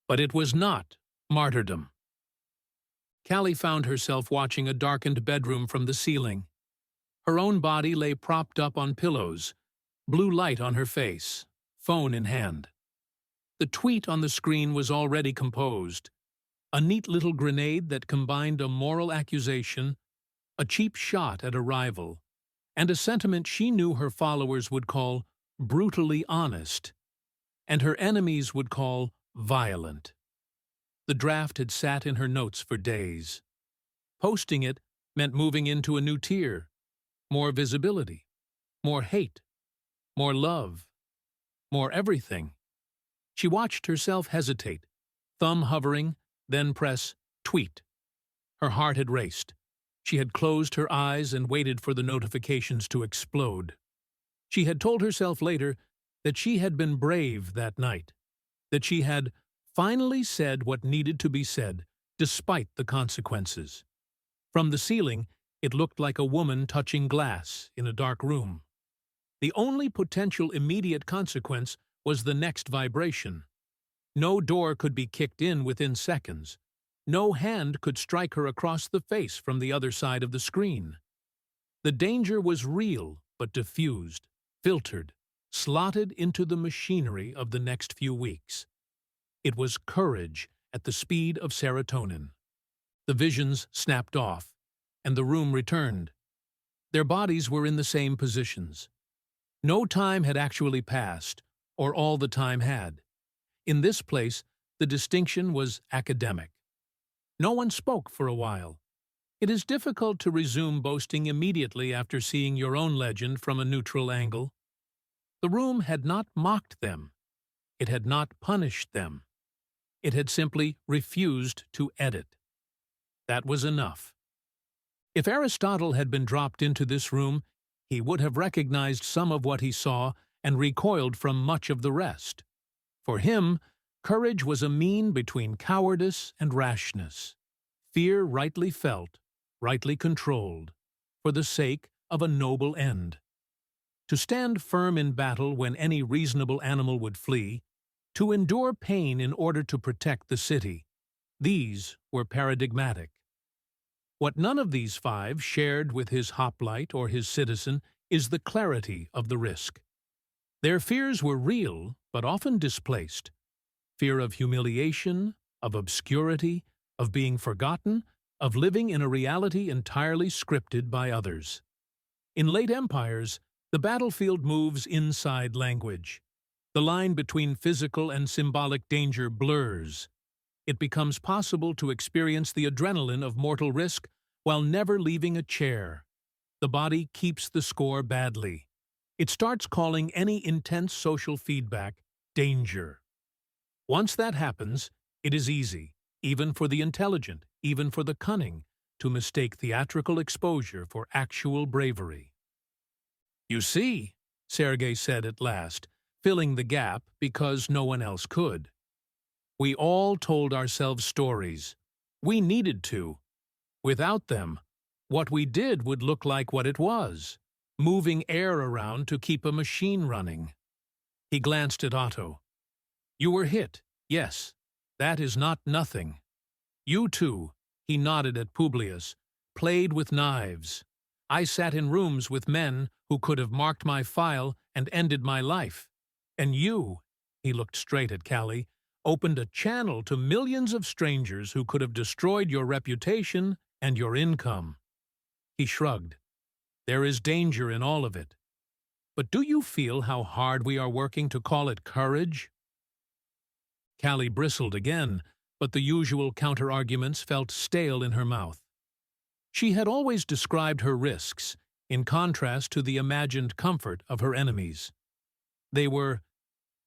but it was not martyrdom. Callie found herself watching a darkened bedroom from the ceiling. Her own body lay propped up on pillows, blue light on her face, phone in hand. The tweet on the screen was already composed, a neat little grenade that combined a moral accusation, a cheap shot at a rival, and a sentiment she knew her followers would call brutally honest, and her enemies would call violent. The draft had sat in her notes for days. Posting it meant moving into a new tier, more visibility, more hate, more love, more everything. She watched herself hesitate, thumb hovering, then press tweet. Her heart had raced. She had closed her eyes and waited for the notifications to explode. She had told herself later that she had been brave that night, that she had finally said what needed to be said, despite the consequences. From the ceiling, it looked like a woman touching glass in a dark room. The only potential immediate consequence was the next vibration. No door could be kicked in within seconds. No hand could strike her across the face from the other side of the screen. The danger was real, but diffused, filtered, slotted into the machinery of the next few weeks. It was courage at the speed of serotonin. The visions snapped off, and the room returned. Their bodies were in the same positions. No time had actually passed, or all the time had. In this place, the distinction was academic. No one spoke for a while. It is difficult to resume boasting immediately after seeing your own legend from a neutral angle. The room had not mocked them. It had not punished them. It had simply refused to edit. That was enough. If Aristotle had been dropped into this room, he would have recognized some of what he saw and recoiled from much of the rest. For him, courage was a mean between cowardice and rashness, fear rightly felt, rightly controlled, for the sake of a noble end. To stand firm in battle when any reasonable animal would flee, to endure pain in order to protect the city, these were paradigmatic. What none of these 5 shared with his hoplite or his citizen is the clarity of the risk. Their fears were real, but often displaced. Fear of humiliation, of obscurity, of being forgotten, of living in a reality entirely scripted by others. In late empires, the battlefield moves inside language. The line between physical and symbolic danger blurs. It becomes possible to experience the adrenaline of mortal risk while never leaving a chair. The body keeps the score badly. It starts calling any intense social feedback danger. Once that happens, it is easy, even for the intelligent, even for the cunning, to mistake theatrical exposure for actual bravery. "You see," Sergei said at last, filling the gap because no one else could. "We all told ourselves stories. We needed to. Without them, what we did would look like what it was, moving air around to keep a machine running. He glanced at Otto. You were hit, yes. That is not nothing. You too, he nodded at Publius, played with knives. I sat in rooms with men who could have marked my file and ended my life. And you, he looked straight at Callie, opened a channel to millions of strangers who could have destroyed your reputation and your income. He shrugged. There is danger in all of it. But do you feel how hard we are working to call it courage? Callie bristled again, but the usual counter-arguments felt stale in her mouth. She had always described her risks, in contrast to the imagined comfort of her enemies. They were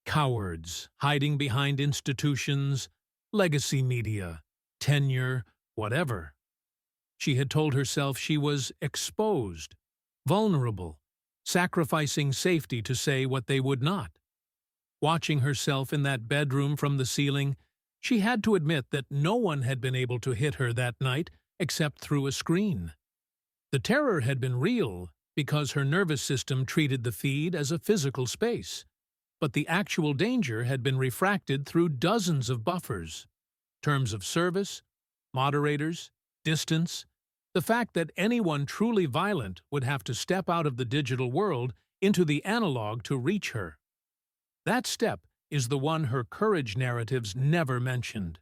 cowards, hiding behind institutions, legacy media, tenure, whatever. She had told herself she was exposed, vulnerable, sacrificing safety to say what they would not. Watching herself in that bedroom from the ceiling, she had to admit that no one had been able to hit her that night except through a screen. The terror had been real because her nervous system treated the feed as a physical space, but the actual danger had been refracted through dozens of buffers. Terms of service, moderators, distance, the fact that anyone truly violent would have to step out of the digital world into the analog to reach her. That step is the one her courage narratives never mentioned.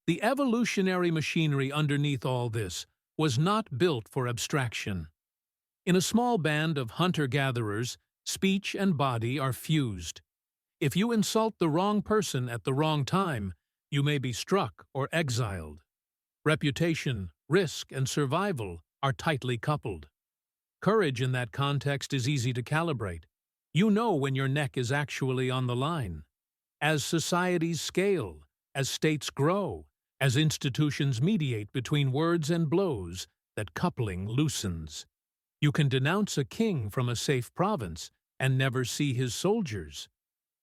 The evolutionary machinery underneath all this was not built for abstraction. In a small band of hunter-gatherers, speech and body are fused. If you insult the wrong person at the wrong time, you may be struck or exiled. Reputation, risk, and survival are tightly coupled. Courage in that context is easy to calibrate. You know when your neck is actually on the line. As societies scale, as states grow, as institutions mediate between words and blows, that coupling loosens. You can denounce a king from a safe province and never see his soldiers.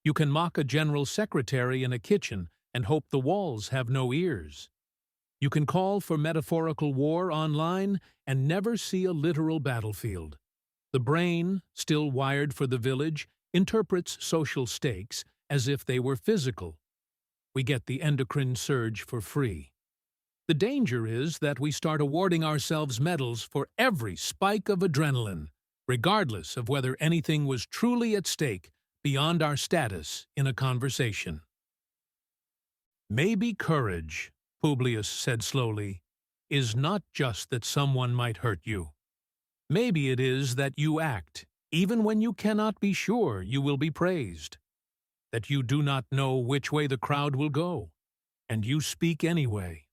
You can mock a general secretary in a kitchen and hope the walls have no ears. You can call for metaphorical war online and never see a literal battlefield. The brain, still wired for the village, interprets social stakes as if they were physical. We get the endocrine surge for free. The danger is that we start awarding ourselves medals for every spike of adrenaline, regardless of whether anything was truly at stake beyond our status in a conversation. Maybe courage, Publius said slowly, is not just that someone might hurt you. Maybe it is that you act, even when you cannot be sure you will be praised. That you do not know which way the crowd will go, and you speak anyway.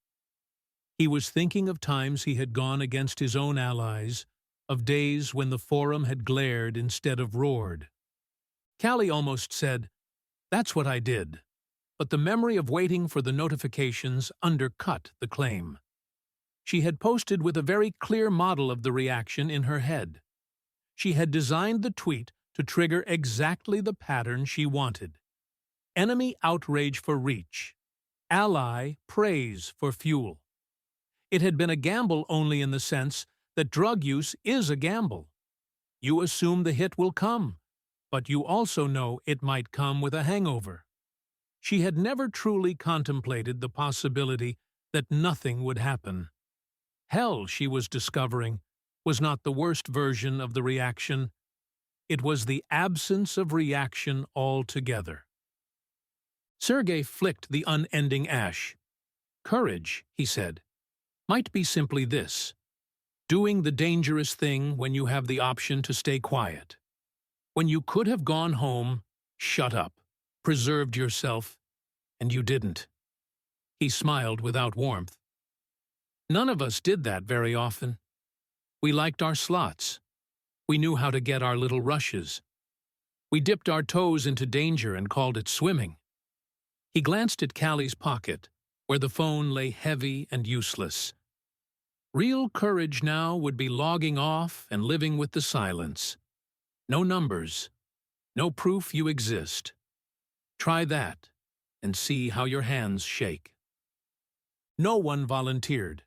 He was thinking of times he had gone against his own allies, of days when the forum had glared instead of roared. Callie almost said, "That's what I did," but the memory of waiting for the notifications undercut the claim. She had posted with a very clear model of the reaction in her head. She had designed the tweet to trigger exactly the pattern she wanted. Enemy outrage for reach. Ally praise for fuel. It had been a gamble only in the sense that drug use is a gamble. You assume the hit will come, but you also know it might come with a hangover. She had never truly contemplated the possibility that nothing would happen. Hell, she was discovering, was not the worst version of the reaction. It was the absence of reaction altogether. Sergei flicked the unending ash. Courage, he said, might be simply this: doing the dangerous thing when you have the option to stay quiet. When you could have gone home, shut up, preserved yourself, and you didn't. He smiled without warmth. None of us did that very often. We liked our slots. We knew how to get our little rushes. We dipped our toes into danger and called it swimming. He glanced at Callie's pocket, where the phone lay heavy and useless. Real courage now would be logging off and living with the silence. No numbers. No proof you exist. Try that and see how your hands shake. No one volunteered.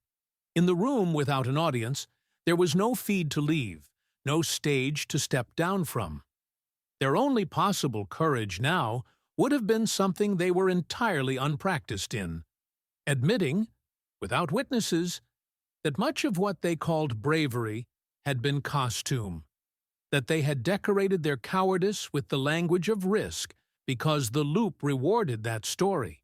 In the room without an audience, there was no feed to leave, no stage to step down from. Their only possible courage now would have been something they were entirely unpracticed in, admitting, without witnesses, that much of what they called bravery had been costume, that they had decorated their cowardice with the language of risk because the loop rewarded that story.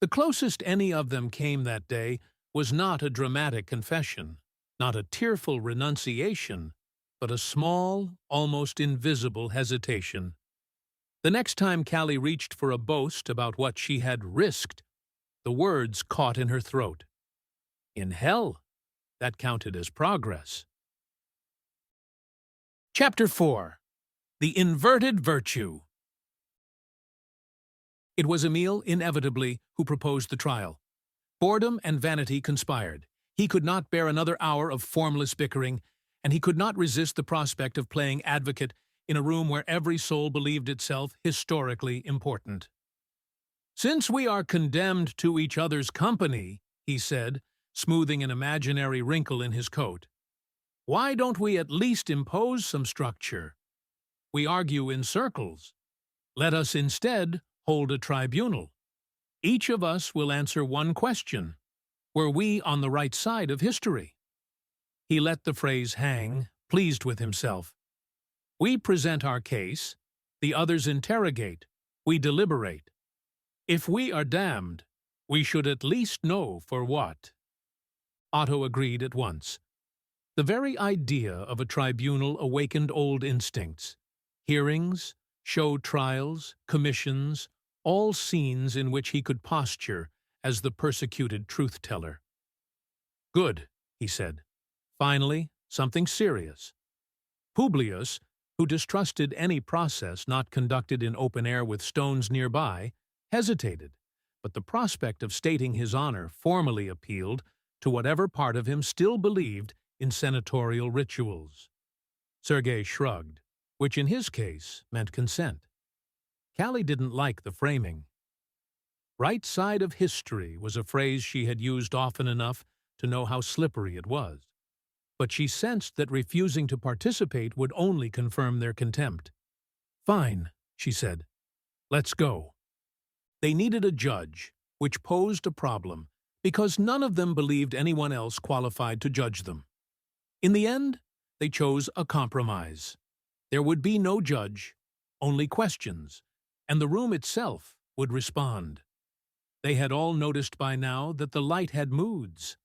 The closest any of them came that day was not a dramatic confession, not a tearful renunciation, but a small, almost invisible hesitation. The next time Callie reached for a boast about what she had risked, the words caught in her throat. In hell, that counted as progress. Chapter 4. The Inverted Virtue. It was Emile, inevitably, who proposed the trial. Boredom and vanity conspired. He could not bear another hour of formless bickering, and he could not resist the prospect of playing advocate in a room where every soul believed itself historically important. "Since we are condemned to each other's company," he said, smoothing an imaginary wrinkle in his coat, "why don't we at least impose some structure? We argue in circles. Let us instead hold a tribunal. Each of us will answer one question. Were we on the right side of history?" He let the phrase hang, pleased with himself. We present our case, the others interrogate, we deliberate. If we are damned, we should at least know for what. Otto agreed at once. The very idea of a tribunal awakened old instincts. Hearings, show trials, commissions, all scenes in which he could posture as the persecuted truth-teller. "Good," he said. "Finally, something serious." Publius, who distrusted any process not conducted in open air with stones nearby, hesitated, but the prospect of stating his honor formally appealed to whatever part of him still believed in senatorial rituals. Sergei shrugged, which in his case meant consent. Callie didn't like the framing. Right side of history was a phrase she had used often enough to know how slippery it was. But she sensed that refusing to participate would only confirm their contempt. "Fine," she said. "Let's go." They needed a judge, which posed a problem, because none of them believed anyone else qualified to judge them. In the end, they chose a compromise. There would be no judge, only questions, and the room itself would respond. They had all noticed by now that the light had moods.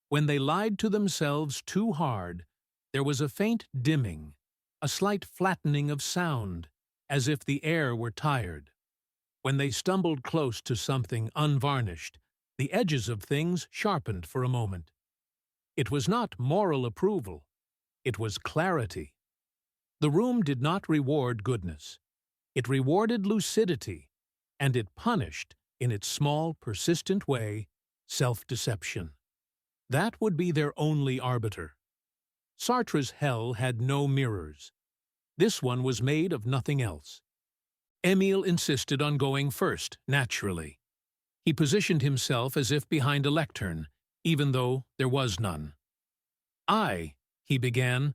When they lied to themselves too hard, there was a faint dimming, a slight flattening of sound, as if the air were tired. When they stumbled close to something unvarnished, the edges of things sharpened for a moment. It was not moral approval. It was clarity. The room did not reward goodness. It rewarded lucidity, and it punished, in its small, persistent way, self-deception. That would be their only arbiter. Sartre's hell had no mirrors. This one was made of nothing else. Emile insisted on going first, naturally. He positioned himself as if behind a lectern, even though there was none. "I," he began,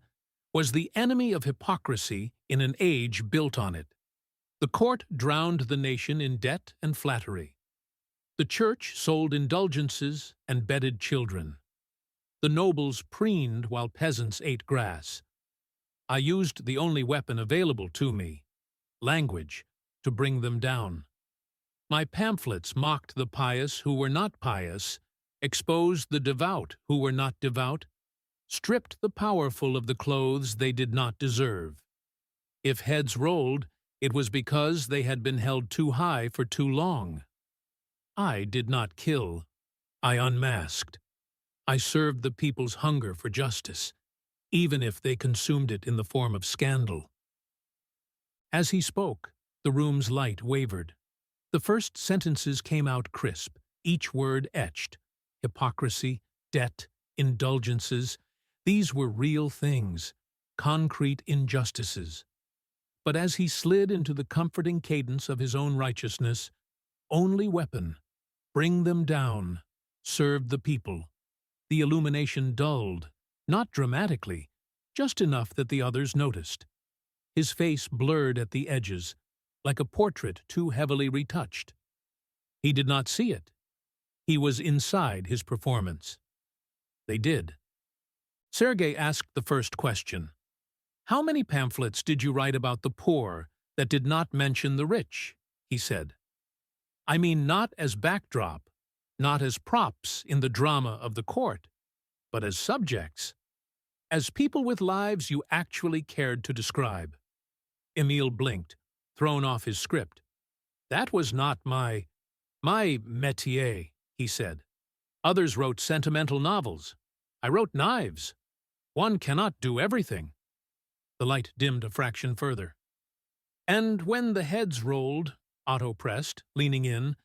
"was the enemy of hypocrisy in an age built on it. The court drowned the nation in debt and flattery. The church sold indulgences and bedded children. The nobles preened while peasants ate grass. I used the only weapon available to me, language, to bring them down. My pamphlets mocked the pious who were not pious, exposed the devout who were not devout, stripped the powerful of the clothes they did not deserve. If heads rolled, it was because they had been held too high for too long. I did not kill. I unmasked. I served the people's hunger for justice, even if they consumed it in the form of scandal." As he spoke, the room's light wavered. The first sentences came out crisp, each word etched. Hypocrisy, debt, indulgences, these were real things, concrete injustices. But as he slid into the comforting cadence of his own righteousness, only weapon, bring them down, served the people. the illumination dulled, not dramatically, just enough that the others noticed. His face blurred at the edges, like a portrait too heavily retouched. He did not see it. He was inside his performance. They did. Sergei asked the first question. "How many pamphlets did you write about the poor that did not mention the rich?" he said. "I mean not as backdrop, not as props in the drama of the court, but as subjects, as people with lives you actually cared to describe." Emile blinked, thrown off his script. "That was not my métier," he said. "Others wrote sentimental novels. I wrote knives. One cannot do everything." The light dimmed a fraction further. "And when the heads rolled," Otto pressed, leaning in,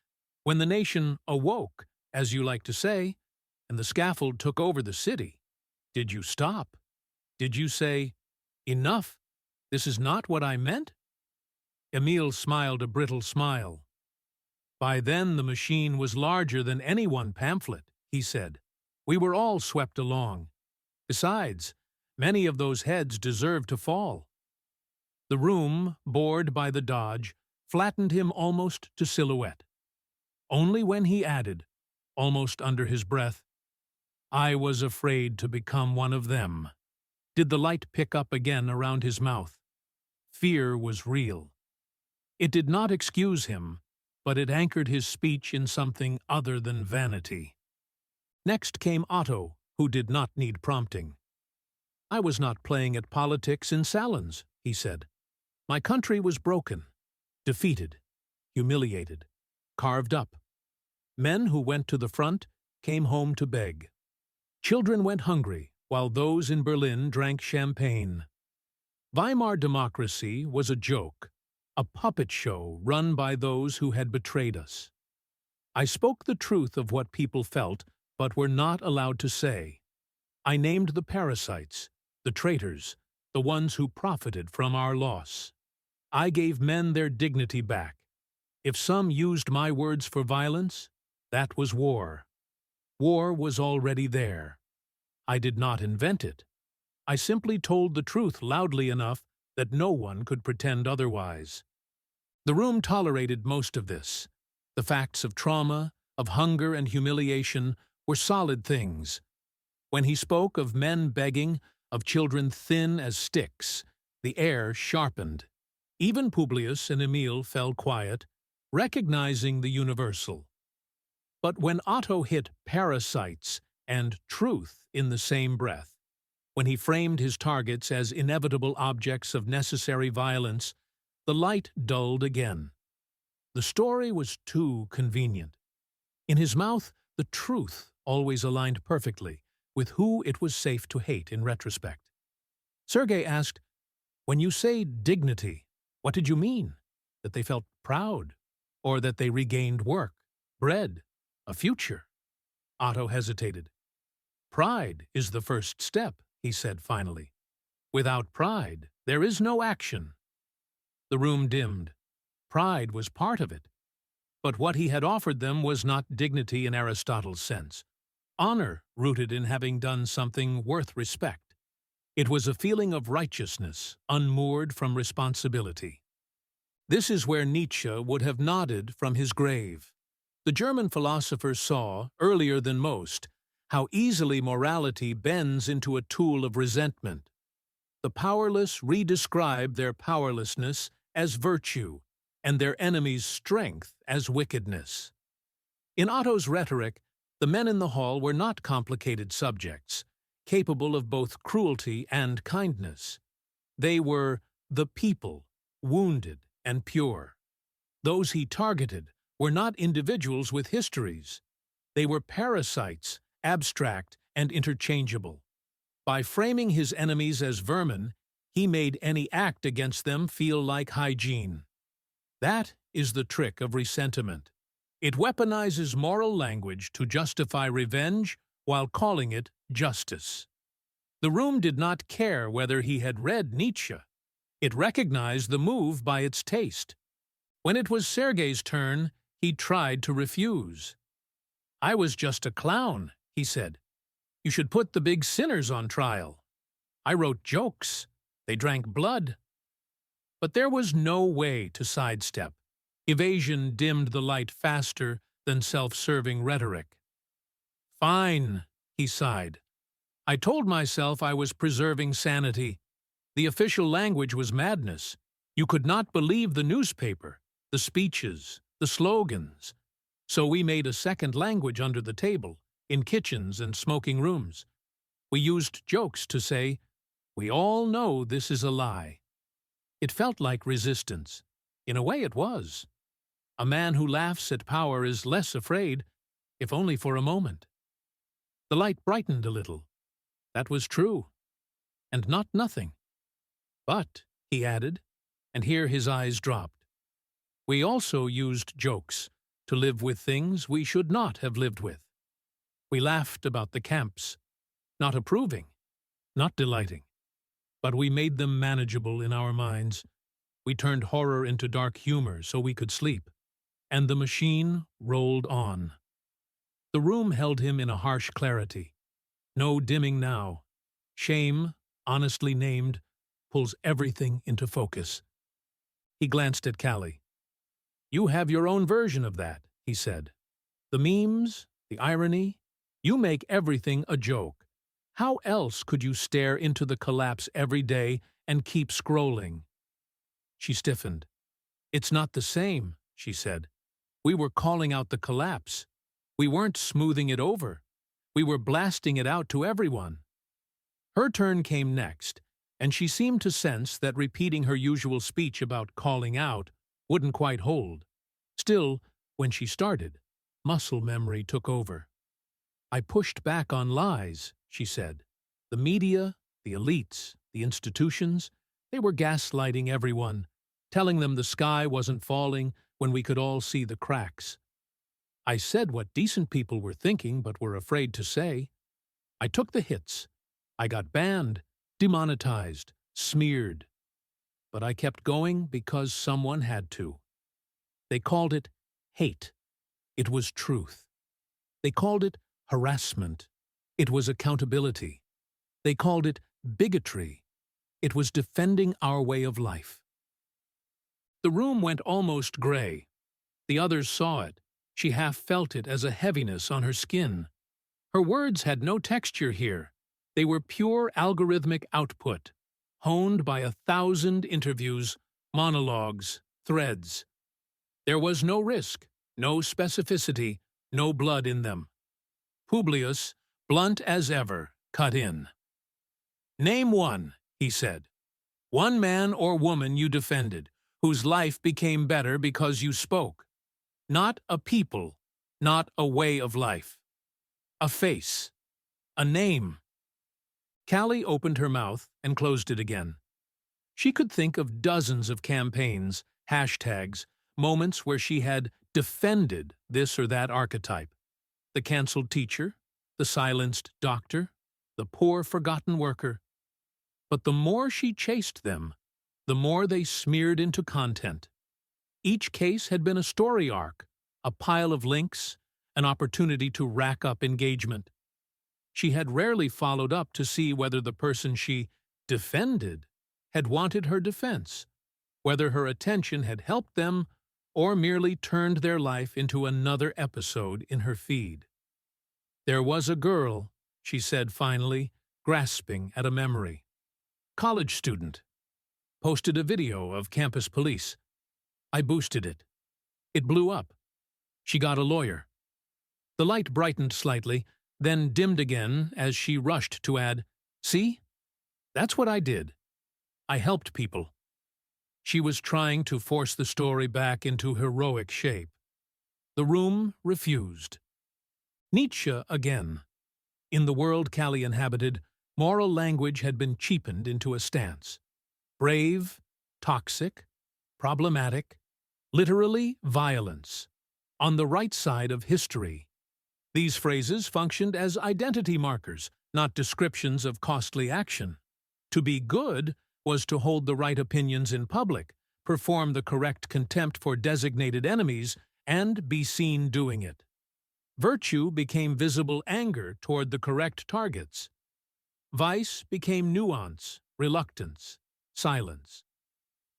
"when the nation awoke, as you like to say, and the scaffold took over the city, did you stop? Did you say, 'Enough, this is not what I meant'?" Emile smiled a brittle smile. "By then the machine was larger than any one pamphlet," he said. "We were all swept along. Besides, many of those heads deserved to fall." The room, bored by the dodge, flattened him almost to silhouette. Only when he added, almost under his breath, "I was afraid to become one of them," did the light pick up again around his mouth. Fear was real. It did not excuse him, but it anchored his speech in something other than vanity. Next came Otto, who did not need prompting. "I was not playing at politics in salons," he said. "My country was broken, defeated, humiliated, carved up. Men who went to the front came home to beg. Children went hungry, while those in Berlin drank champagne. Weimar democracy was a joke, a puppet show run by those who had betrayed us. I spoke the truth of what people felt, but were not allowed to say. I named the parasites, the traitors, the ones who profited from our loss. I gave men their dignity back. If some used my words for violence, that was war. War was already there. I did not invent it. I simply told the truth loudly enough that no one could pretend otherwise." The room tolerated most of this. The facts of trauma, of hunger and humiliation, were solid things. When he spoke of men begging, of children thin as sticks, the air sharpened. Even Publius and Emile fell quiet, recognizing the universal. But when Otto hit parasites and truth in the same breath, when he framed his targets as inevitable objects of necessary violence, the light dulled again. The story was too convenient. In his mouth, the truth always aligned perfectly with who it was safe to hate in retrospect. Sergei asked, "When you say dignity, what did you mean? That they felt proud? Or that they regained work, bread, a future?" Otto hesitated. "Pride is the first step," he said finally. "Without pride, there is no action." The room dimmed. Pride was part of it. But what he had offered them was not dignity in Aristotle's sense. Honor rooted in having done something worth respect. It was a feeling of righteousness, unmoored from responsibility. This is where Nietzsche would have nodded from his grave. The German philosopher saw, earlier than most, how easily morality bends into a tool of resentment. The powerless redescribe their powerlessness as virtue, and their enemies' strength as wickedness. In Otto's rhetoric, the men in the hall were not complicated subjects, capable of both cruelty and kindness. They were the people, wounded and pure. Those he targeted were not individuals with histories. They were parasites, abstract and interchangeable. By framing his enemies as vermin, he made any act against them feel like hygiene. That is the trick of resentment. It weaponizes moral language to justify revenge while calling it justice. The room did not care whether he had read Nietzsche. It recognized the move by its taste. When it was Sergei's turn, he tried to refuse. "I was just a clown," he said. You should put the big sinners on trial. I wrote jokes. They drank blood. But there was no way to sidestep. Evasion dimmed the light faster than self-serving rhetoric. Fine, he sighed. I told myself I was preserving sanity. The official language was madness. You could not believe the newspaper, the speeches, the slogans. So we made a second language under the table, in kitchens and smoking rooms. We used jokes to say, "We all know this is a lie." It felt like resistance. In a way it was. A man who laughs at power is less afraid, if only for a moment. The light brightened a little. That was true. And not nothing. But, he added, and here his eyes dropped, we also used jokes to live with things we should not have lived with. We laughed about the camps, not approving, not delighting, but we made them manageable in our minds. We turned horror into dark humor so we could sleep, and the machine rolled on. The room held him in a harsh clarity. No dimming now. Shame, honestly named, pulls everything into focus. He glanced at Callie. You have your own version of that, he said. The memes, the irony, you make everything a joke. How else could you stare into the collapse every day and keep scrolling? She stiffened. It's not the same, she said. We were calling out the collapse. We weren't smoothing it over. We were blasting it out to everyone. Her turn came next, and she seemed to sense that repeating her usual speech about calling out wouldn't quite hold. Still, when she started, muscle memory took over. I pushed back on lies, she said. The media, the elites, the institutions, they were gaslighting everyone, telling them the sky wasn't falling when we could all see the cracks. I said what decent people were thinking but were afraid to say. I took the hits. I got banned, demonetized, smeared. But I kept going because someone had to. They called it hate. It was truth. They called it harassment. It was accountability. They called it bigotry. It was defending our way of life. The room went almost gray. The others saw it. She half felt it as a heaviness on her skin. Her words had no texture here. They were pure algorithmic output, honed by 1,000 interviews, monologues, threads. There was no risk, no specificity, no blood in them. Publius, blunt as ever, cut in. Name one, he said. One man or woman you defended, whose life became better because you spoke. Not a people, not a way of life. A face. A name. Callie opened her mouth and closed it again. She could think of dozens of campaigns, hashtags, moments where she had defended this or that archetype. The cancelled teacher, the silenced doctor, the poor forgotten worker. But the more she chased them, the more they smeared into content. Each case had been a story arc, a pile of links, an opportunity to rack up engagement. She had rarely followed up to see whether the person she defended had wanted her defense, whether her attention had helped them or merely turned their life into another episode in her feed. There was a girl, she said finally, grasping at a memory. College student. Posted a video of campus police. I boosted it. It blew up. She got a lawyer. The light brightened slightly, then dimmed again as she rushed to add, See? That's what I did. I helped people. She was trying to force the story back into heroic shape. The room refused. Nietzsche again. In the world Callie inhabited, moral language had been cheapened into a stance. Brave, toxic, problematic, literally violence. On the right side of history. These phrases functioned as identity markers, not descriptions of costly action. To be good was to hold the right opinions in public, perform the correct contempt for designated enemies, and be seen doing it. Virtue became visible anger toward the correct targets. Vice became nuance, reluctance, silence.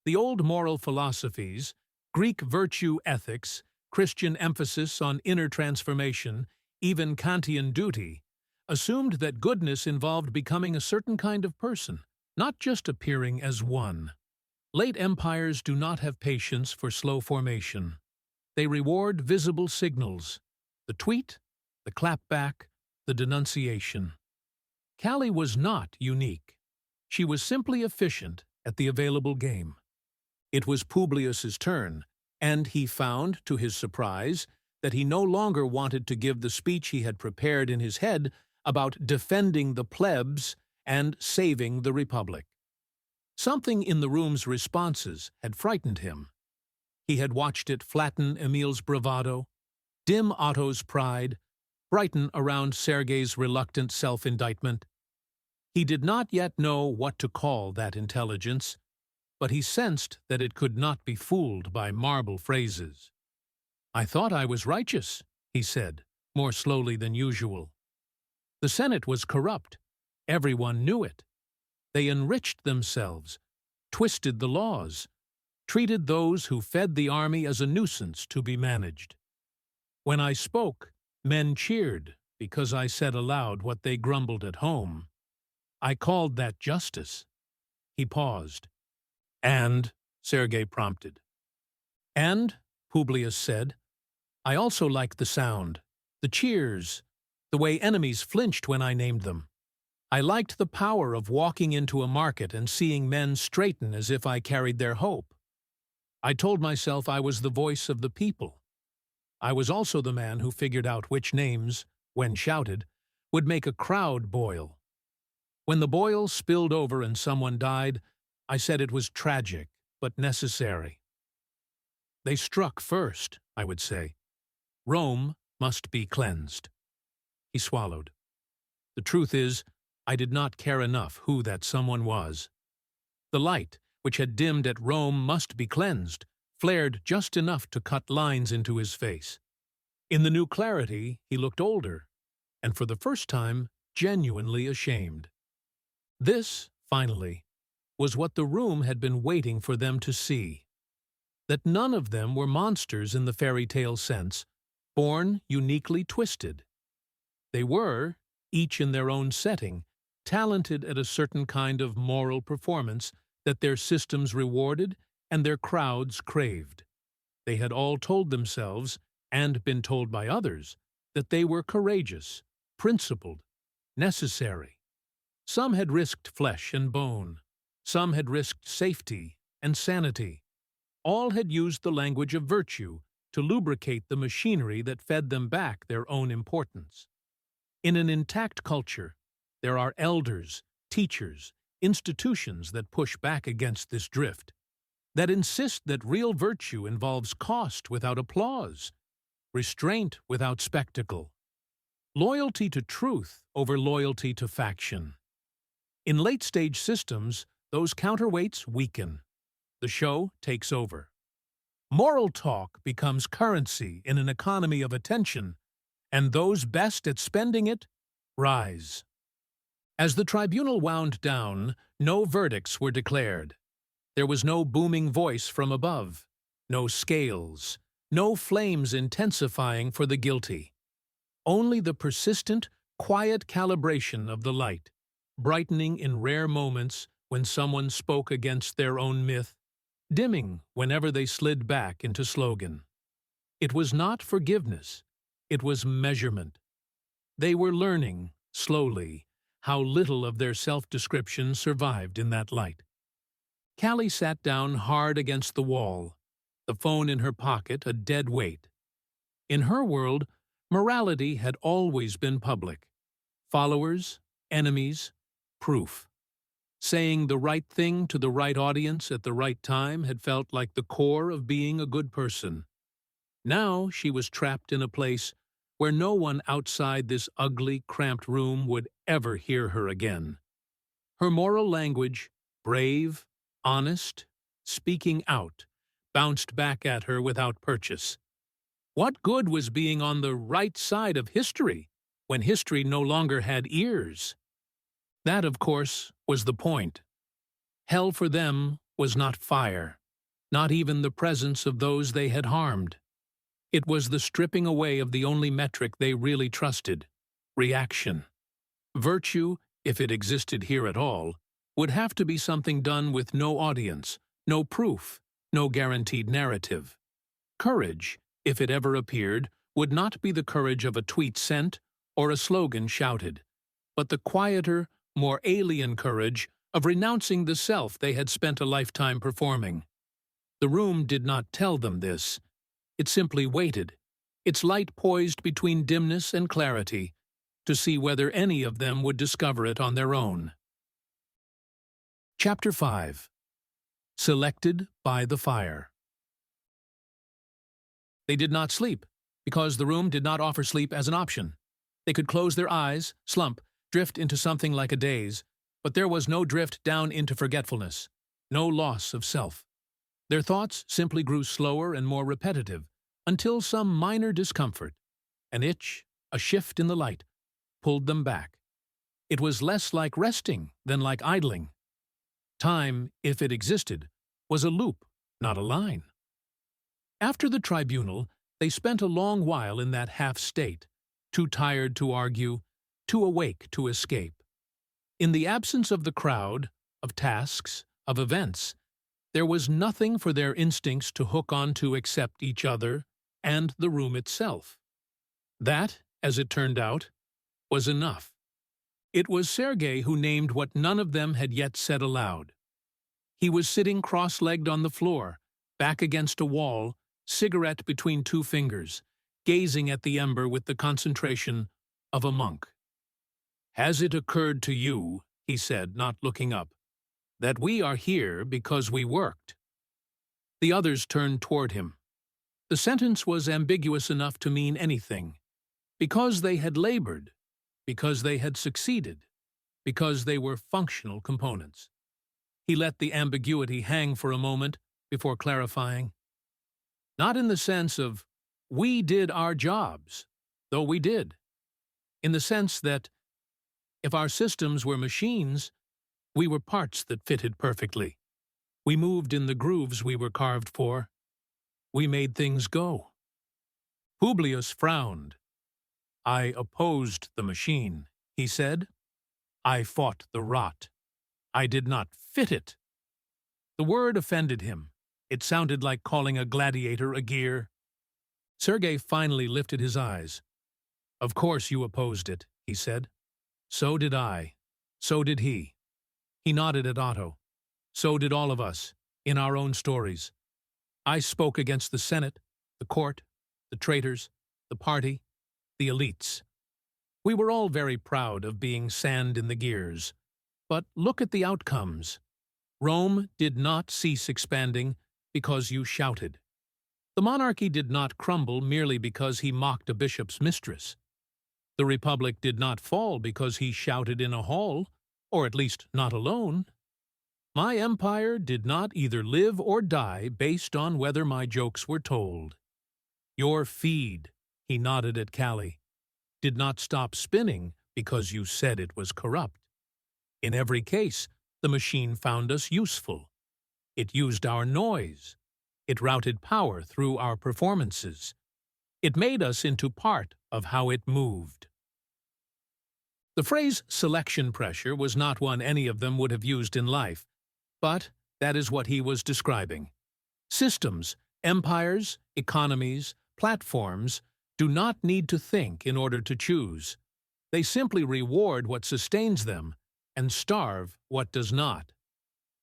The old moral philosophies, Greek virtue ethics, Christian emphasis on inner transformation, even Kantian duty, assumed that goodness involved becoming a certain kind of person, not just appearing as one. Late empires do not have patience for slow formation. They reward visible signals: the tweet, the clapback, the denunciation. Callie was not unique. She was simply efficient at the available game. It was Publius's turn, and he found, to his surprise, that he no longer wanted to give the speech he had prepared in his head about defending the plebs and saving the republic. Something in the room's responses had frightened him. He had watched it flatten Emil's bravado, dim Otto's pride, brighten around Sergei's reluctant self-indictment. He did not yet know what to call that intelligence, but he sensed that it could not be fooled by marble phrases. "I thought I was righteous," he said, more slowly than usual. The Senate was corrupt. Everyone knew it. They enriched themselves, twisted the laws, treated those who fed the army as a nuisance to be managed. When I spoke, men cheered because I said aloud what they grumbled at home. I called that justice. He paused. "And?" Sergei prompted. "And," Publius said, "I also liked the sound, the cheers, the way enemies flinched when I named them. I liked the power of walking into a market and seeing men straighten as if I carried their hope. I told myself I was the voice of the people. I was also the man who figured out which names, when shouted, would make a crowd boil. When the boil spilled over and someone died, I said it was tragic, but necessary. They struck first, I would say. Rome must be cleansed." He swallowed. The truth is, I did not care enough who that someone was. The light, which had dimmed at Rome must be cleansed, flared just enough to cut lines into his face. In the new clarity, he looked older, and for the first time, genuinely ashamed. This, finally, was what the room had been waiting for them to see. That none of them were monsters in the fairy tale sense, born uniquely twisted. They were, each in their own setting, talented at a certain kind of moral performance that their systems rewarded and their crowds craved. They had all told themselves, and been told by others, that they were courageous, principled, necessary. Some had risked flesh and bone. Some had risked safety and sanity. All had used the language of virtue to lubricate the machinery that fed them back their own importance. In an intact culture, there are elders, teachers, institutions that push back against this drift, that insist that real virtue involves cost without applause, restraint without spectacle, loyalty to truth over loyalty to faction. In late-stage systems, those counterweights weaken. The show takes over. Moral talk becomes currency in an economy of attention, and those best at spending it rise. As the tribunal wound down, no verdicts were declared. There was no booming voice from above, no scales, no flames intensifying for the guilty. Only the persistent, quiet calibration of the light, brightening in rare moments when someone spoke against their own myth, dimming whenever they slid back into slogan. It was not forgiveness, it was measurement. They were learning, slowly, how little of their self-description survived in that light. Callie sat down hard against the wall, the phone in her pocket a dead weight. In her world, morality had always been public. Followers, enemies, proof. Saying the right thing to the right audience at the right time had felt like the core of being a good person. Now she was trapped in a place where no one outside this ugly, cramped room would ever hear her again. Her moral language, brave, honest, speaking out, bounced back at her without purchase. What good was being on the right side of history when history no longer had ears? That, of course, was the point. Hell for them was not fire, not even the presence of those they had harmed. It was the stripping away of the only metric they really trusted: reaction. Virtue, if it existed here at all, would have to be something done with no audience, no proof, no guaranteed narrative. Courage, if it ever appeared, would not be the courage of a tweet sent or a slogan shouted, but the quieter, more alien courage of renouncing the self they had spent a lifetime performing. The room did not tell them this. It simply waited, its light poised between dimness and clarity, to see whether any of them would discover it on their own. Chapter 5. Selected by the Fire. They did not sleep, because the room did not offer sleep as an option. They could close their eyes, slump, drift into something like a daze, but there was no drift down into forgetfulness, no loss of self. Their thoughts simply grew slower and more repetitive, until some minor discomfort, an itch, a shift in the light, pulled them back. It was less like resting than like idling. Time, if it existed, was a loop, not a line. After the tribunal, they spent a long while in that half-state, too tired to argue, too awake to escape. In the absence of the crowd, of tasks, of events, there was nothing for their instincts to hook onto except each other and the room itself. That, as it turned out, was enough. It was Sergei who named what none of them had yet said aloud. He was sitting cross-legged on the floor, back against a wall, cigarette between two fingers, gazing at the ember with the concentration of a monk. "Has it occurred to you," he said, not looking up, "that we are here because we worked?" The others turned toward him. The sentence was ambiguous enough to mean anything. Because they had labored, because they had succeeded, because they were functional components. He let the ambiguity hang for a moment before clarifying. Not in the sense of, we did our jobs, though we did. In the sense that, if our systems were machines, we were parts that fitted perfectly. We moved in the grooves we were carved for. We made things go. Publius frowned. "I opposed the machine," he said. "I fought the rot. I did not fit it." The word offended him. It sounded like calling a gladiator a gear. Sergei finally lifted his eyes. "Of course you opposed it," he said. "So did I. So did he." He nodded at Otto. "So did all of us, in our own stories. I spoke against the Senate, the court, the traitors, the party, the elites. We were all very proud of being sand in the gears. But look at the outcomes. Rome did not cease expanding because you shouted. The monarchy did not crumble merely because he mocked a bishop's mistress. The republic did not fall because he shouted in a hall, or at least not alone. My empire did not either live or die based on whether my jokes were told. Your feed," he nodded at Callie, "did not stop spinning because you said it was corrupt. In every case, the machine found us useful. It used our noise. It routed power through our performances. It made us into part of how it moved." The phrase selection pressure was not one any of them would have used in life, but that is what he was describing. Systems, empires, economies, platforms do not need to think in order to choose. They simply reward what sustains them and starve what does not.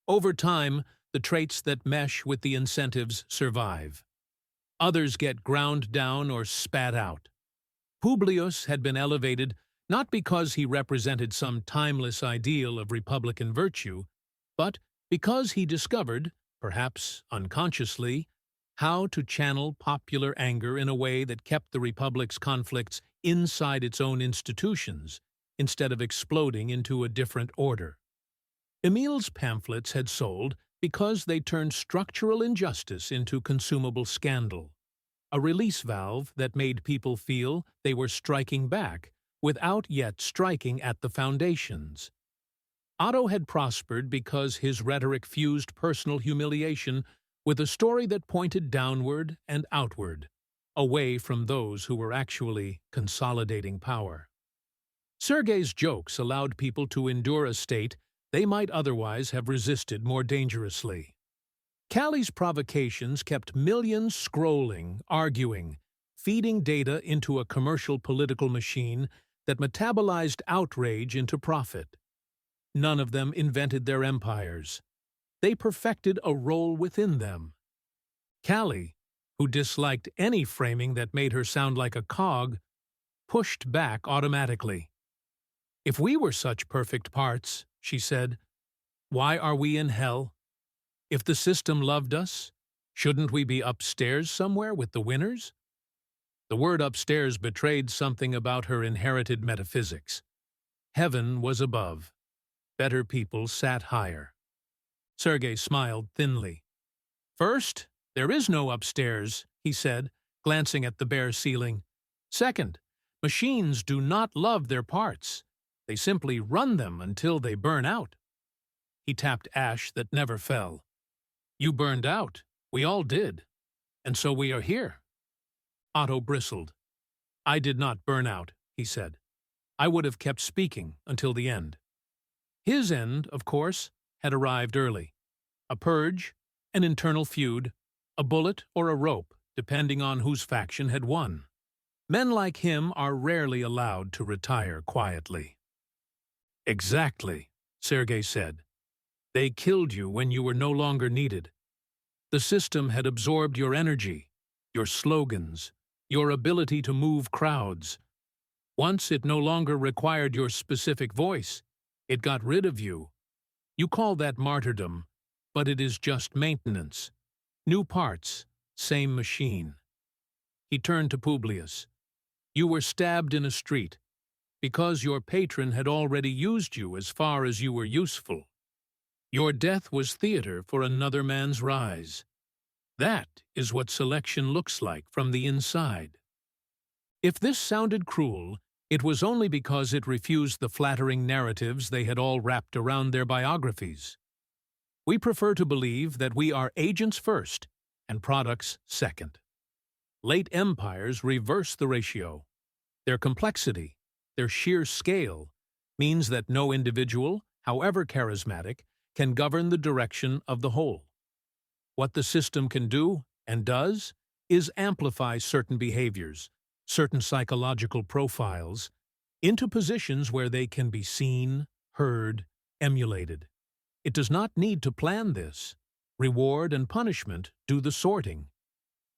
Over time, the traits that mesh with the incentives survive. Others get ground down or spat out. Publius had been elevated not because he represented some timeless ideal of republican virtue, but because he discovered, perhaps unconsciously, how to channel popular anger in a way that kept the republic's conflicts inside its own institutions, instead of exploding into a different order. Emil's pamphlets had sold because they turned structural injustice into consumable scandal. a release valve that made people feel they were striking back without yet striking at the foundations. Otto had prospered because his rhetoric fused personal humiliation with a story that pointed downward and outward, away from those who were actually consolidating power. Sergei's jokes allowed people to endure a state they might otherwise have resisted more dangerously. Callie's provocations kept millions scrolling, arguing, feeding data into a commercial political machine that metabolized outrage into profit. None of them invented their empires. They perfected a role within them. Callie, who disliked any framing that made her sound like a cog, pushed back automatically. "If we were such perfect parts," she said, "why are we in hell? If the system loved us, shouldn't we be upstairs somewhere with the winners?" The word upstairs betrayed something about her inherited metaphysics. Heaven was above. Better people sat higher. Sergei smiled thinly. "First, there is no upstairs," he said, glancing at the bare ceiling. "Second, machines do not love their parts. They simply run them until they burn out." He tapped ash that never fell. "You burned out. We all did. And so we are here." Otto bristled. "I did not burn out," he said. "I would have kept speaking until the end." His end, of course, had arrived early. A purge, an internal feud, a bullet or a rope, depending on whose faction had won. Men like him are rarely allowed to retire quietly. "Exactly," Sergei said. "They killed you when you were no longer needed. The system had absorbed your energy, your slogans, your ability to move crowds. Once it no longer required your specific voice, it got rid of you. You call that martyrdom, but it is just maintenance. New parts, same machine." He turned to Publius. "You were stabbed in a street, because your patron had already used you as far as you were useful. Your death was theater for another man's rise. That is what selection looks like from the inside." If this sounded cruel, it was only because it refused the flattering narratives they had all wrapped around their biographies. We prefer to believe that we are agents first and products second. Late empires reverse the ratio. Their complexity, their sheer scale, means that no individual, however charismatic, can govern the direction of the whole. What the system can do, and does, is amplify certain behaviors, certain psychological profiles, into positions where they can be seen, heard, emulated. It does not need to plan this. Reward and punishment do the sorting.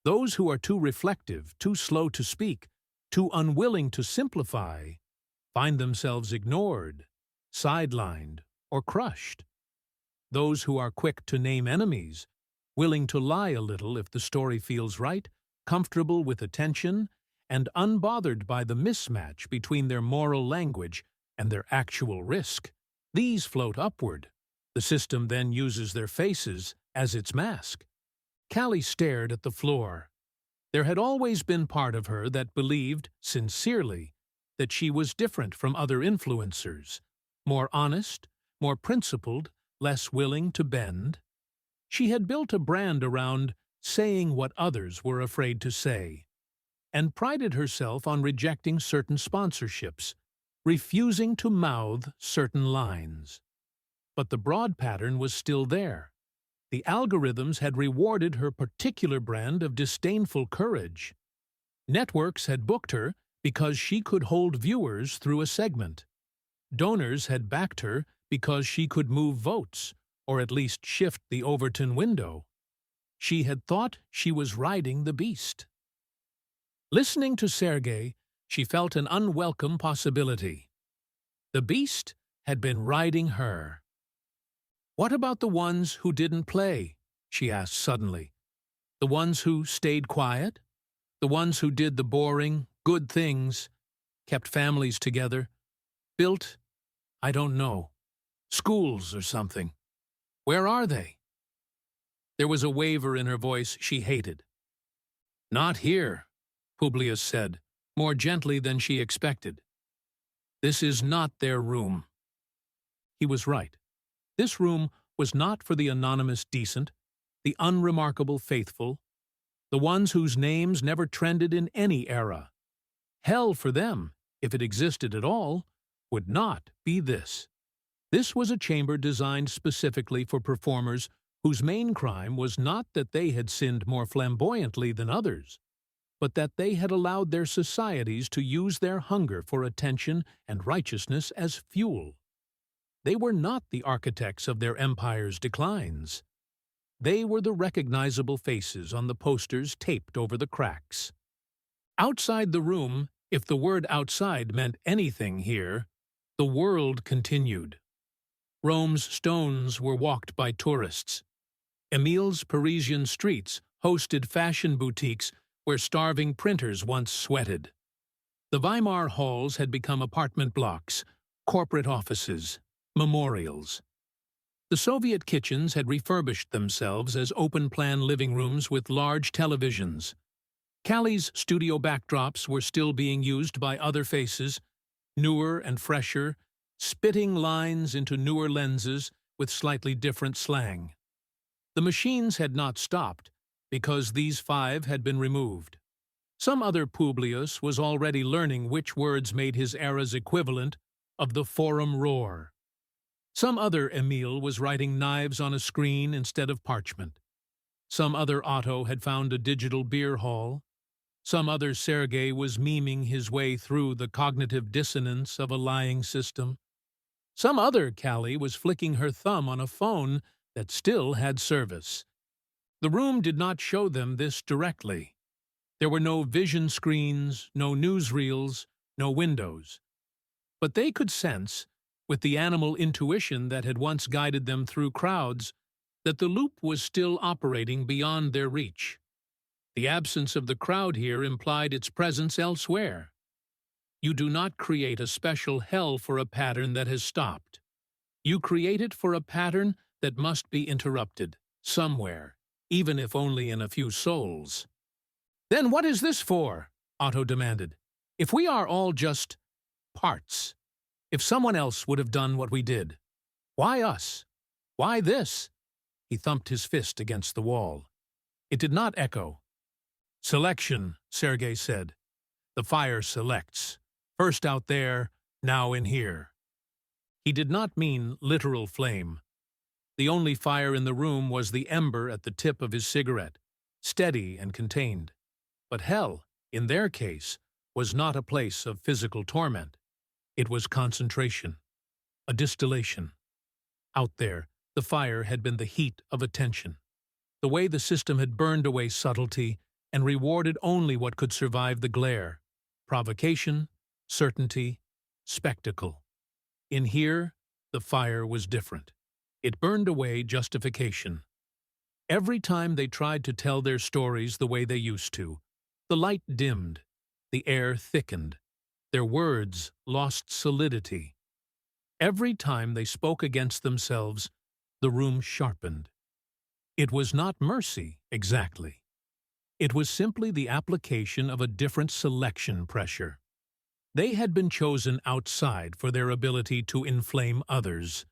Those who are too reflective, too slow to speak, too unwilling to simplify, find themselves ignored, sidelined, or crushed. Those who are quick to name enemies, willing to lie a little if the story feels right, comfortable with attention, and unbothered by the mismatch between their moral language and their actual risk, these float upward. The system then uses their faces as its mask. Callie stared at the floor. There had always been part of her that believed, sincerely, that she was different from other influencers, more honest, more principled, less willing to bend. She had built a brand around saying what others were afraid to say, and prided herself on rejecting certain sponsorships, refusing to mouth certain lines. But the broad pattern was still there. The algorithms had rewarded her particular brand of disdainful courage. Networks had booked her because she could hold viewers through a segment. Donors had backed her because she could move votes, or at least shift the Overton window. She had thought she was riding the beast. Listening to Sergei, she felt an unwelcome possibility. The beast had been riding her. "What about the ones who didn't play?" she asked suddenly. "The ones who stayed quiet? The ones who did the boring, good things, kept families together, built, I don't know, schools or something? Where are they?" There was a waver in her voice she hated. "Not here," Publius said, more gently than she expected. "This is not their room." He was right. This room was not for the anonymous decent, the unremarkable faithful, the ones whose names never trended in any era. Hell for them, if it existed at all, would not be this. This was a chamber designed specifically for performers whose main crime was not that they had sinned more flamboyantly than others, but that they had allowed their societies to use their hunger for attention and righteousness as fuel. They were not the architects of their empire's declines. They were the recognizable faces on the posters taped over the cracks. Outside the room, if the word outside meant anything here, the world continued. Rome's stones were walked by tourists. Emile's Parisian streets hosted fashion boutiques where starving printers once sweated. The Weimar halls had become apartment blocks, corporate offices, memorials. The Soviet kitchens had refurbished themselves as open-plan living rooms with large televisions. Callie's studio backdrops were still being used by other faces, newer and fresher, spitting lines into newer lenses with slightly different slang. The machines had not stopped, because these 5 had been removed. Some other Publius was already learning which words made his era's equivalent of the forum roar. Some other Emile was writing knives on a screen instead of parchment. Some other Otto had found a digital beer hall. Some other Sergei was memeing his way through the cognitive dissonance of a lying system. Some other Callie was flicking her thumb on a phone that still had service. The room did not show them this directly. There were no vision screens, no newsreels, no windows. But they could sense, with the animal intuition that had once guided them through crowds, that the loop was still operating beyond their reach. The absence of the crowd here implied its presence elsewhere. You do not create a special hell for a pattern that has stopped. You create it for a pattern that must be interrupted, somewhere, even if only in a few souls. "Then what is this for?" Otto demanded. "If we are all just parts, if someone else would have done what we did, why us? Why this?" He thumped his fist against the wall. It did not echo. "Selection," Sergei said. "The fire selects. First out there, now in here." He did not mean literal flame. The only fire in the room was the ember at the tip of his cigarette, steady and contained. But hell, in their case, was not a place of physical torment. It was concentration, a distillation. Out there, the fire had been the heat of attention, the way the system had burned away subtlety and rewarded only what could survive the glare: provocation, certainty, spectacle. In here, the fire was different. It burned away justification. Every time they tried to tell their stories the way they used to, the light dimmed, the air thickened, their words lost solidity. Every time they spoke against themselves, the room sharpened. It was not mercy, exactly. It was simply the application of a different selection pressure. They had been chosen outside for their ability to inflame others.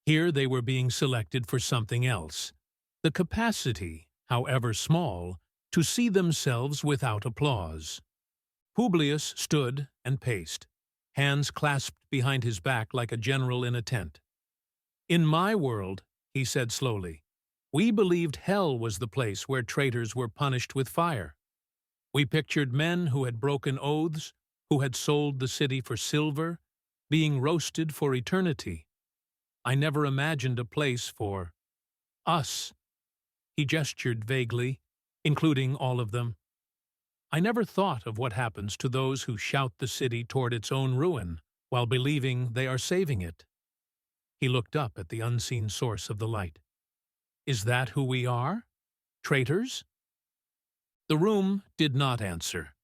Here they were being selected for something else: the capacity, however small, to see themselves without applause. Publius stood and paced, hands clasped behind his back like a general in a tent. "In my world," he said slowly, "we believed hell was the place where traitors were punished with fire. We pictured men who had broken oaths, who had sold the city for silver, being roasted for eternity. I never imagined a place for us." He gestured vaguely, including all of them. "I never thought of what happens to those who shout the city toward its own ruin while believing they are saving it." He looked up at the unseen source of the light. "Is that who we are? Traitors?" The room did not answer.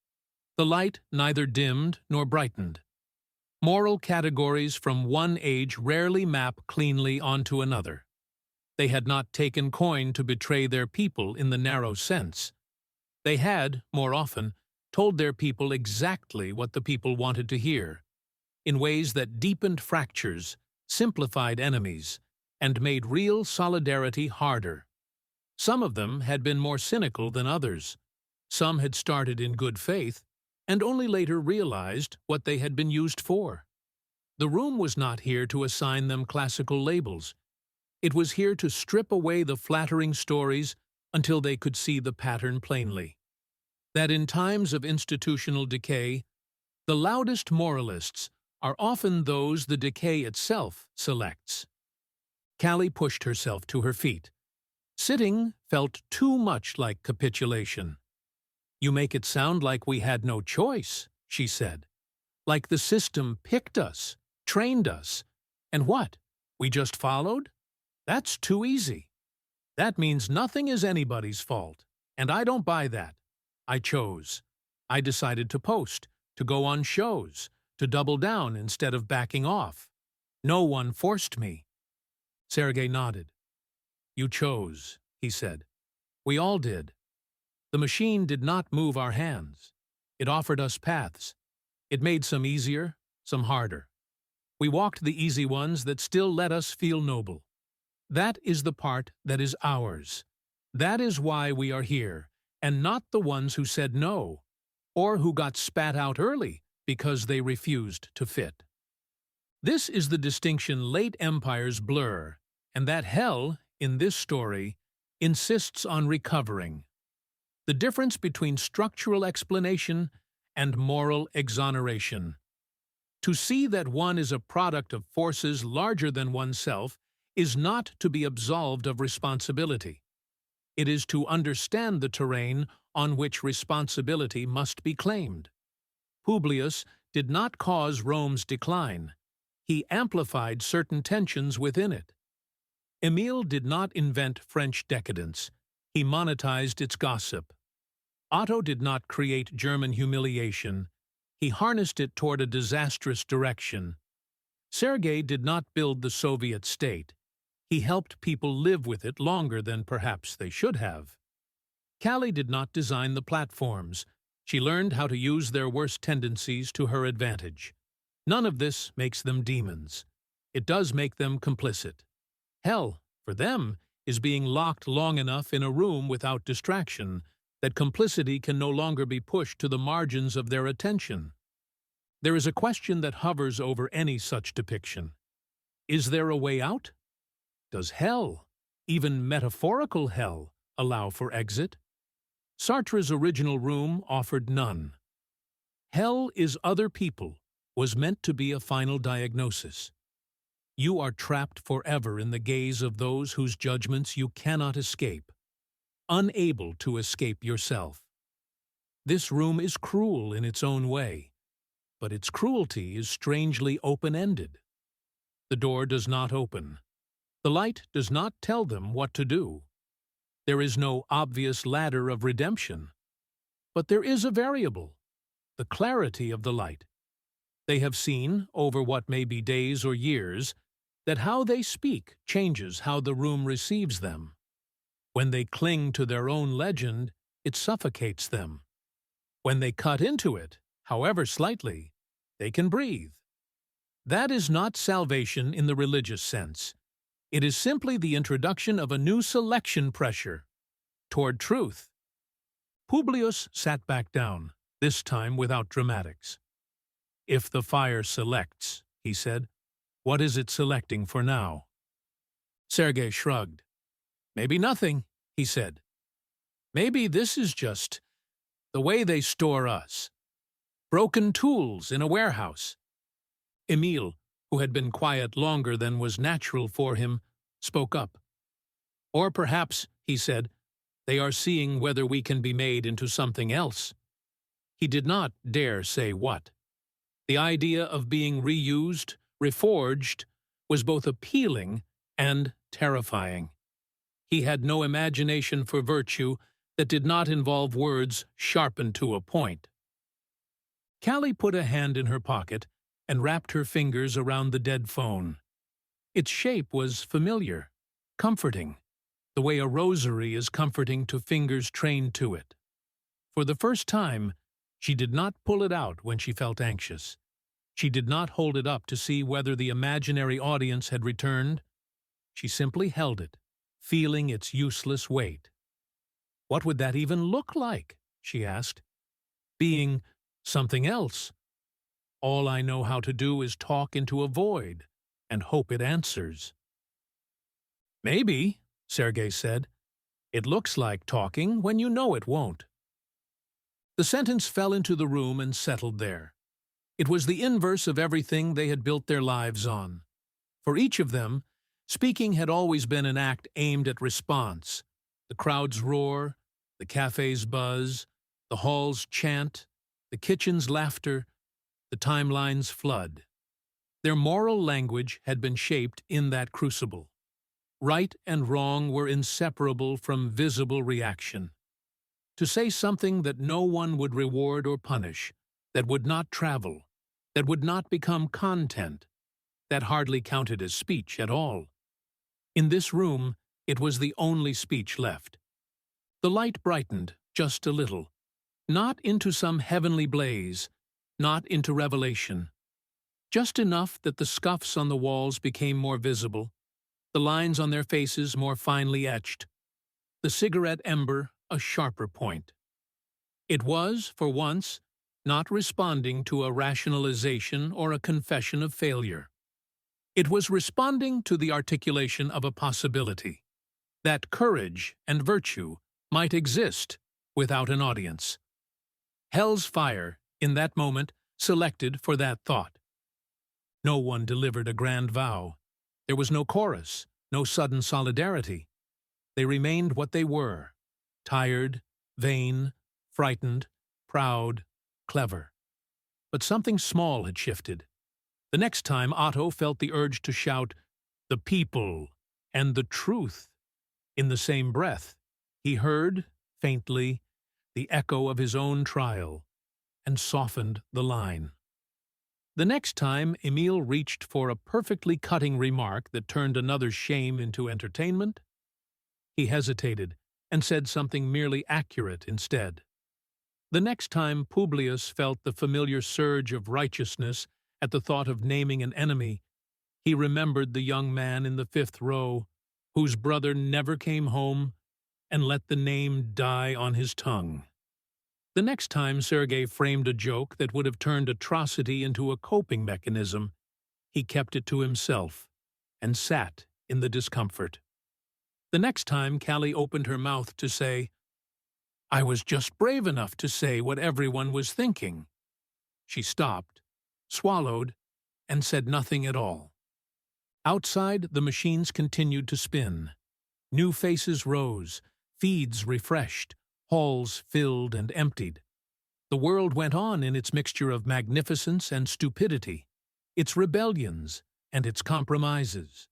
The light neither dimmed nor brightened. Moral categories from one age rarely map cleanly onto another. They had not taken coin to betray their people in the narrow sense. They had, more often, told their people exactly what the people wanted to hear, in ways that deepened fractures, simplified enemies, and made real solidarity harder. Some of them had been more cynical than others. Some had started in good faith, and only later realized what they had been used for. The room was not here to assign them classical labels. It was here to strip away the flattering stories until they could see the pattern plainly. That in times of institutional decay, the loudest moralists are often those the decay itself selects. Callie pushed herself to her feet. Sitting felt too much like capitulation. "You make it sound like we had no choice," she said. "Like the system picked us, trained us, and what? We just followed? That's too easy. That means nothing is anybody's fault, and I don't buy that. I chose. I decided to post, to go on shows, to double down instead of backing off. No one forced me." Sergei nodded. "You chose," he said. "We all did. The machine did not move our hands. It offered us paths. It made some easier, some harder. We walked the easy ones that still let us feel noble. That is the part that is ours. That is why we are here, and not the ones who said no, or who got spat out early because they refused to fit." This is the distinction late empires blur, and that hell, in this story, insists on recovering. The difference between structural explanation and moral exoneration. To see that one is a product of forces larger than oneself is not to be absolved of responsibility. It is to understand the terrain on which responsibility must be claimed. Publius did not cause Rome's decline. He amplified certain tensions within it. Emile did not invent French decadence. He monetized its gossip. Otto did not create German humiliation. He harnessed it toward a disastrous direction. Sergei did not build the Soviet state. He helped people live with it longer than perhaps they should have. Callie did not design the platforms. She learned how to use their worst tendencies to her advantage. None of this makes them demons. It does make them complicit. Hell, for them, is being locked long enough in a room without distraction that complicity can no longer be pushed to the margins of their attention. There is a question that hovers over any such depiction. Is there a way out? Does hell, even metaphorical hell, allow for exit? Sartre's original room offered none. Hell is other people was meant to be a final diagnosis. You are trapped forever in the gaze of those whose judgments you cannot escape, unable to escape yourself. This room is cruel in its own way, but its cruelty is strangely open-ended. The door does not open. The light does not tell them what to do. There is no obvious ladder of redemption. But there is a variable, the clarity of the light. They have seen, over what may be days or years, that how they speak changes how the room receives them. When they cling to their own legend, it suffocates them. When they cut into it, however slightly, they can breathe. That is not salvation in the religious sense. It is simply the introduction of a new selection pressure toward truth. Publius sat back down, this time without dramatics. "If the fire selects," he said, "what is it selecting for now?" Sergei shrugged. "Maybe nothing," he said. "Maybe this is just the way they store us. Broken tools in a warehouse." Emile, who had been quiet longer than was natural for him, spoke up. "Or perhaps," he said, "they are seeing whether we can be made into something else." He did not dare say what. The idea of being reused, reforged, was both appealing and terrifying. He had no imagination for virtue that did not involve words sharpened to a point. Callie put a hand in her pocket and wrapped her fingers around the dead phone. Its shape was familiar, comforting, the way a rosary is comforting to fingers trained to it. For the first time, she did not pull it out when she felt anxious. She did not hold it up to see whether the imaginary audience had returned. She simply held it, feeling its useless weight. What would that even look like? She asked. Being something else. All I know how to do is talk into a void and hope it answers. Maybe, Sergei said. It looks like talking when you know it won't. The sentence fell into the room and settled there. It was the inverse of everything they had built their lives on. For each of them, speaking had always been an act aimed at response. The crowd's roar, the cafe's buzz, the hall's chant, the kitchen's laughter, the timeline's flood. Their moral language had been shaped in that crucible. Right and wrong were inseparable from visible reaction. To say something that no one would reward or punish, that would not travel, that would not become content, that hardly counted as speech at all. In this room, it was the only speech left. The light brightened just a little, not into some heavenly blaze, not into revelation, just enough that the scuffs on the walls became more visible, the lines on their faces more finely etched, the cigarette ember a sharper point. It was, for once, not responding to a rationalization or a confession of failure. It was responding to the articulation of a possibility, that courage and virtue might exist without an audience. Hell's fire, in that moment, selected for that thought. No one delivered a grand vow. There was no chorus, no sudden solidarity. They remained what they were, tired, vain, frightened, proud, clever. But something small had shifted. The next time Otto felt the urge to shout, "The people," and "the truth," in the same breath, he heard, faintly, the echo of his own trial, and softened the line. The next time Emil reached for a perfectly cutting remark that turned another shame into entertainment, he hesitated and said something merely accurate instead. The next time Publius felt the familiar surge of righteousness at the thought of naming an enemy, he remembered the young man in the 5th row whose brother never came home and let the name die on his tongue. The next time Sergei framed a joke that would have turned atrocity into a coping mechanism, he kept it to himself and sat in the discomfort. The next time Callie opened her mouth to say, "I was just brave enough to say what everyone was thinking," she stopped, swallowed, and said nothing at all. Outside, the machines continued to spin. New faces rose, feeds refreshed, halls filled and emptied. The world went on in its mixture of magnificence and stupidity, its rebellions and its compromises.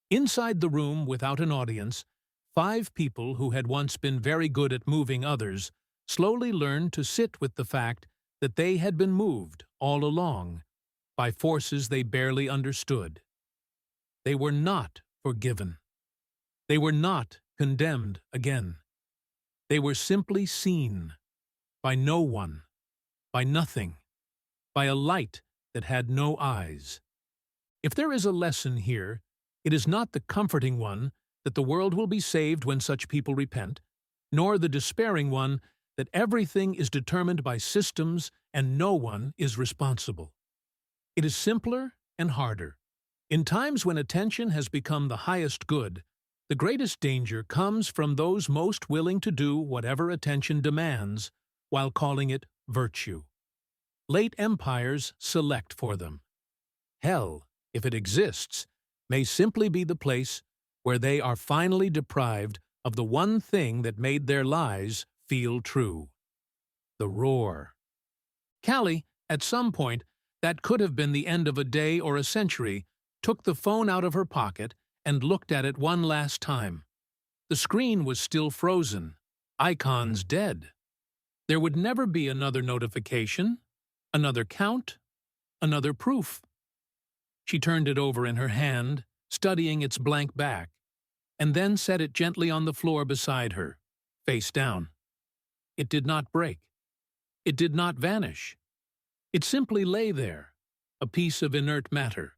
Inside the room, without an audience, 5 people who had once been very good at moving others slowly learned to sit with the fact that they had been moved, all along, by forces they barely understood. They were not forgiven. They were not condemned again. They were simply seen, by no one, by nothing, by a light that had no eyes. If there is a lesson here, it is not the comforting one that the world will be saved when such people repent, nor the despairing one that everything is determined by systems and no one is responsible. It is simpler and harder. In times when attention has become the highest good, the greatest danger comes from those most willing to do whatever attention demands while calling it virtue. Late empires select for them. Hell, if it exists, may simply be the place where they are finally deprived of the one thing that made their lies feel true. The roar. Callie, at some point, that could have been the end of a day or a century, took the phone out of her pocket and looked at it one last time. The screen was still frozen, icons dead. There would never be another notification, another count, another proof. She turned it over in her hand, studying its blank back, and then set it gently on the floor beside her, face down. It did not break. It did not vanish. It simply lay there, a piece of inert matter,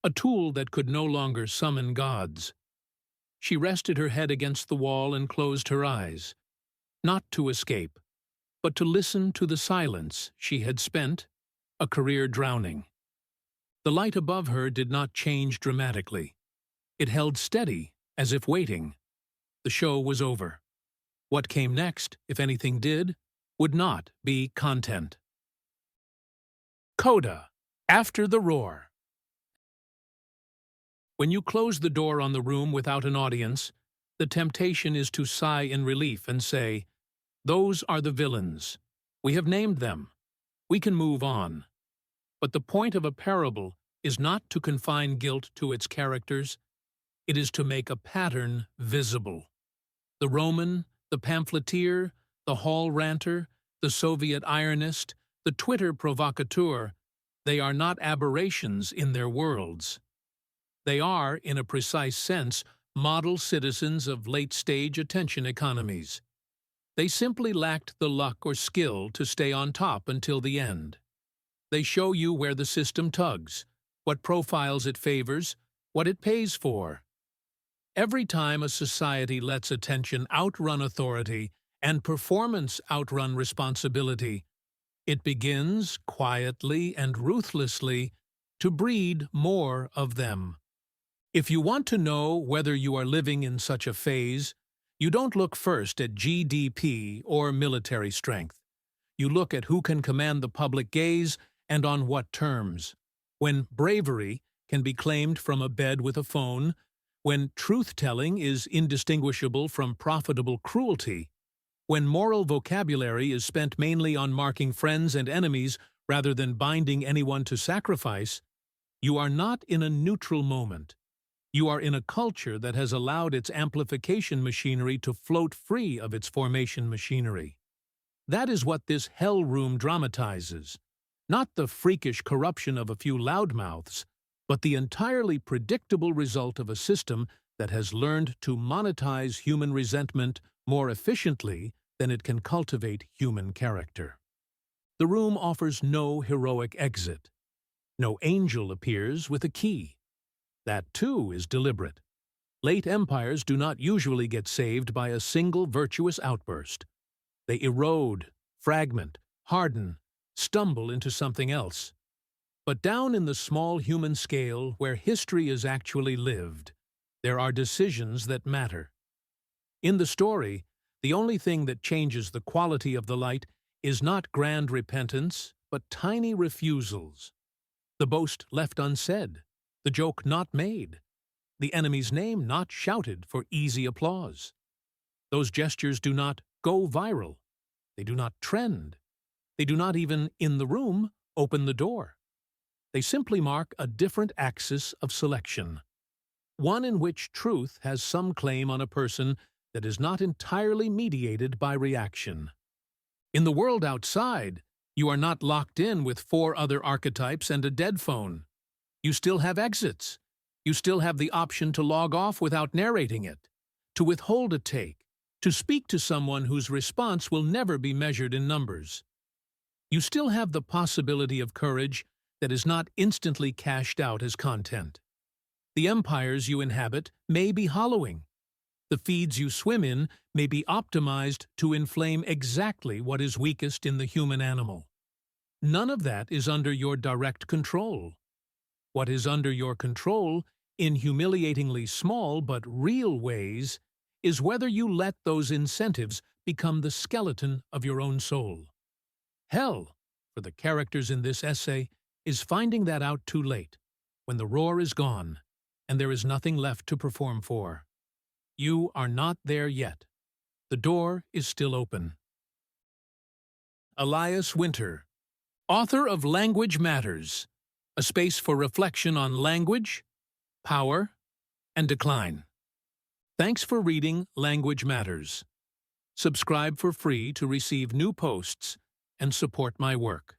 a tool that could no longer summon gods. She rested her head against the wall and closed her eyes, not to escape, but to listen to the silence she had spent a career drowning. The light above her did not change dramatically. It held steady, as if waiting. The show was over. What came next, if anything did, would not be content. Coda, after the roar. When you close the door on the room without an audience, the temptation is to sigh in relief and say, "Those are the villains. We have named them. We can move on." But the point of a parable is not to confine guilt to its characters. It is to make a pattern visible. The Roman, the pamphleteer, the hall ranter, the Soviet ironist, the Twitter provocateur, they are not aberrations in their worlds. They are, in a precise sense, model citizens of late-stage attention economies. They simply lacked the luck or skill to stay on top until the end. They show you where the system tugs, what profiles it favors, what it pays for. Every time a society lets attention outrun authority and performance outrun responsibility, it begins, quietly and ruthlessly, to breed more of them. If you want to know whether you are living in such a phase, you don't look first at GDP or military strength. You look at who can command the public gaze and on what terms. When bravery can be claimed from a bed with a phone, when truth-telling is indistinguishable from profitable cruelty, when moral vocabulary is spent mainly on marking friends and enemies rather than binding anyone to sacrifice, you are not in a neutral moment. You are in a culture that has allowed its amplification machinery to float free of its formation machinery. That is what this hell room dramatizes. Not the freakish corruption of a few loudmouths, but the entirely predictable result of a system that has learned to monetize human resentment more efficiently than it can cultivate human character. The room offers no heroic exit. No angel appears with a key. That, too, is deliberate. Late empires do not usually get saved by a single virtuous outburst. They erode, fragment, harden, stumble into something else. But down in the small human scale where history is actually lived, there are decisions that matter. In the story, the only thing that changes the quality of the light is not grand repentance, but tiny refusals. The boast left unsaid, the joke not made, the enemy's name not shouted for easy applause. Those gestures do not go viral. They do not trend. They do not even, in the room, open the door. They simply mark a different axis of selection, one in which truth has some claim on a person that is not entirely mediated by reaction. In the world outside, you are not locked in with 4 other archetypes and a dead phone. You still have exits. You still have the option to log off without narrating it, to withhold a take, to speak to someone whose response will never be measured in numbers. You still have the possibility of courage that is not instantly cashed out as content. The empires you inhabit may be hollowing. The feeds you swim in may be optimized to inflame exactly what is weakest in the human animal. None of that is under your direct control. What is under your control, in humiliatingly small but real ways, is whether you let those incentives become the skeleton of your own soul. Hell, for the characters in this essay, is finding that out too late, when the roar is gone, and there is nothing left to perform for. You are not there yet. The door is still open. Elias Winter, author of Language Matters, a space for reflection on language, power, and decline. Thanks for reading Language Matters. Subscribe for free to receive new posts and support my work.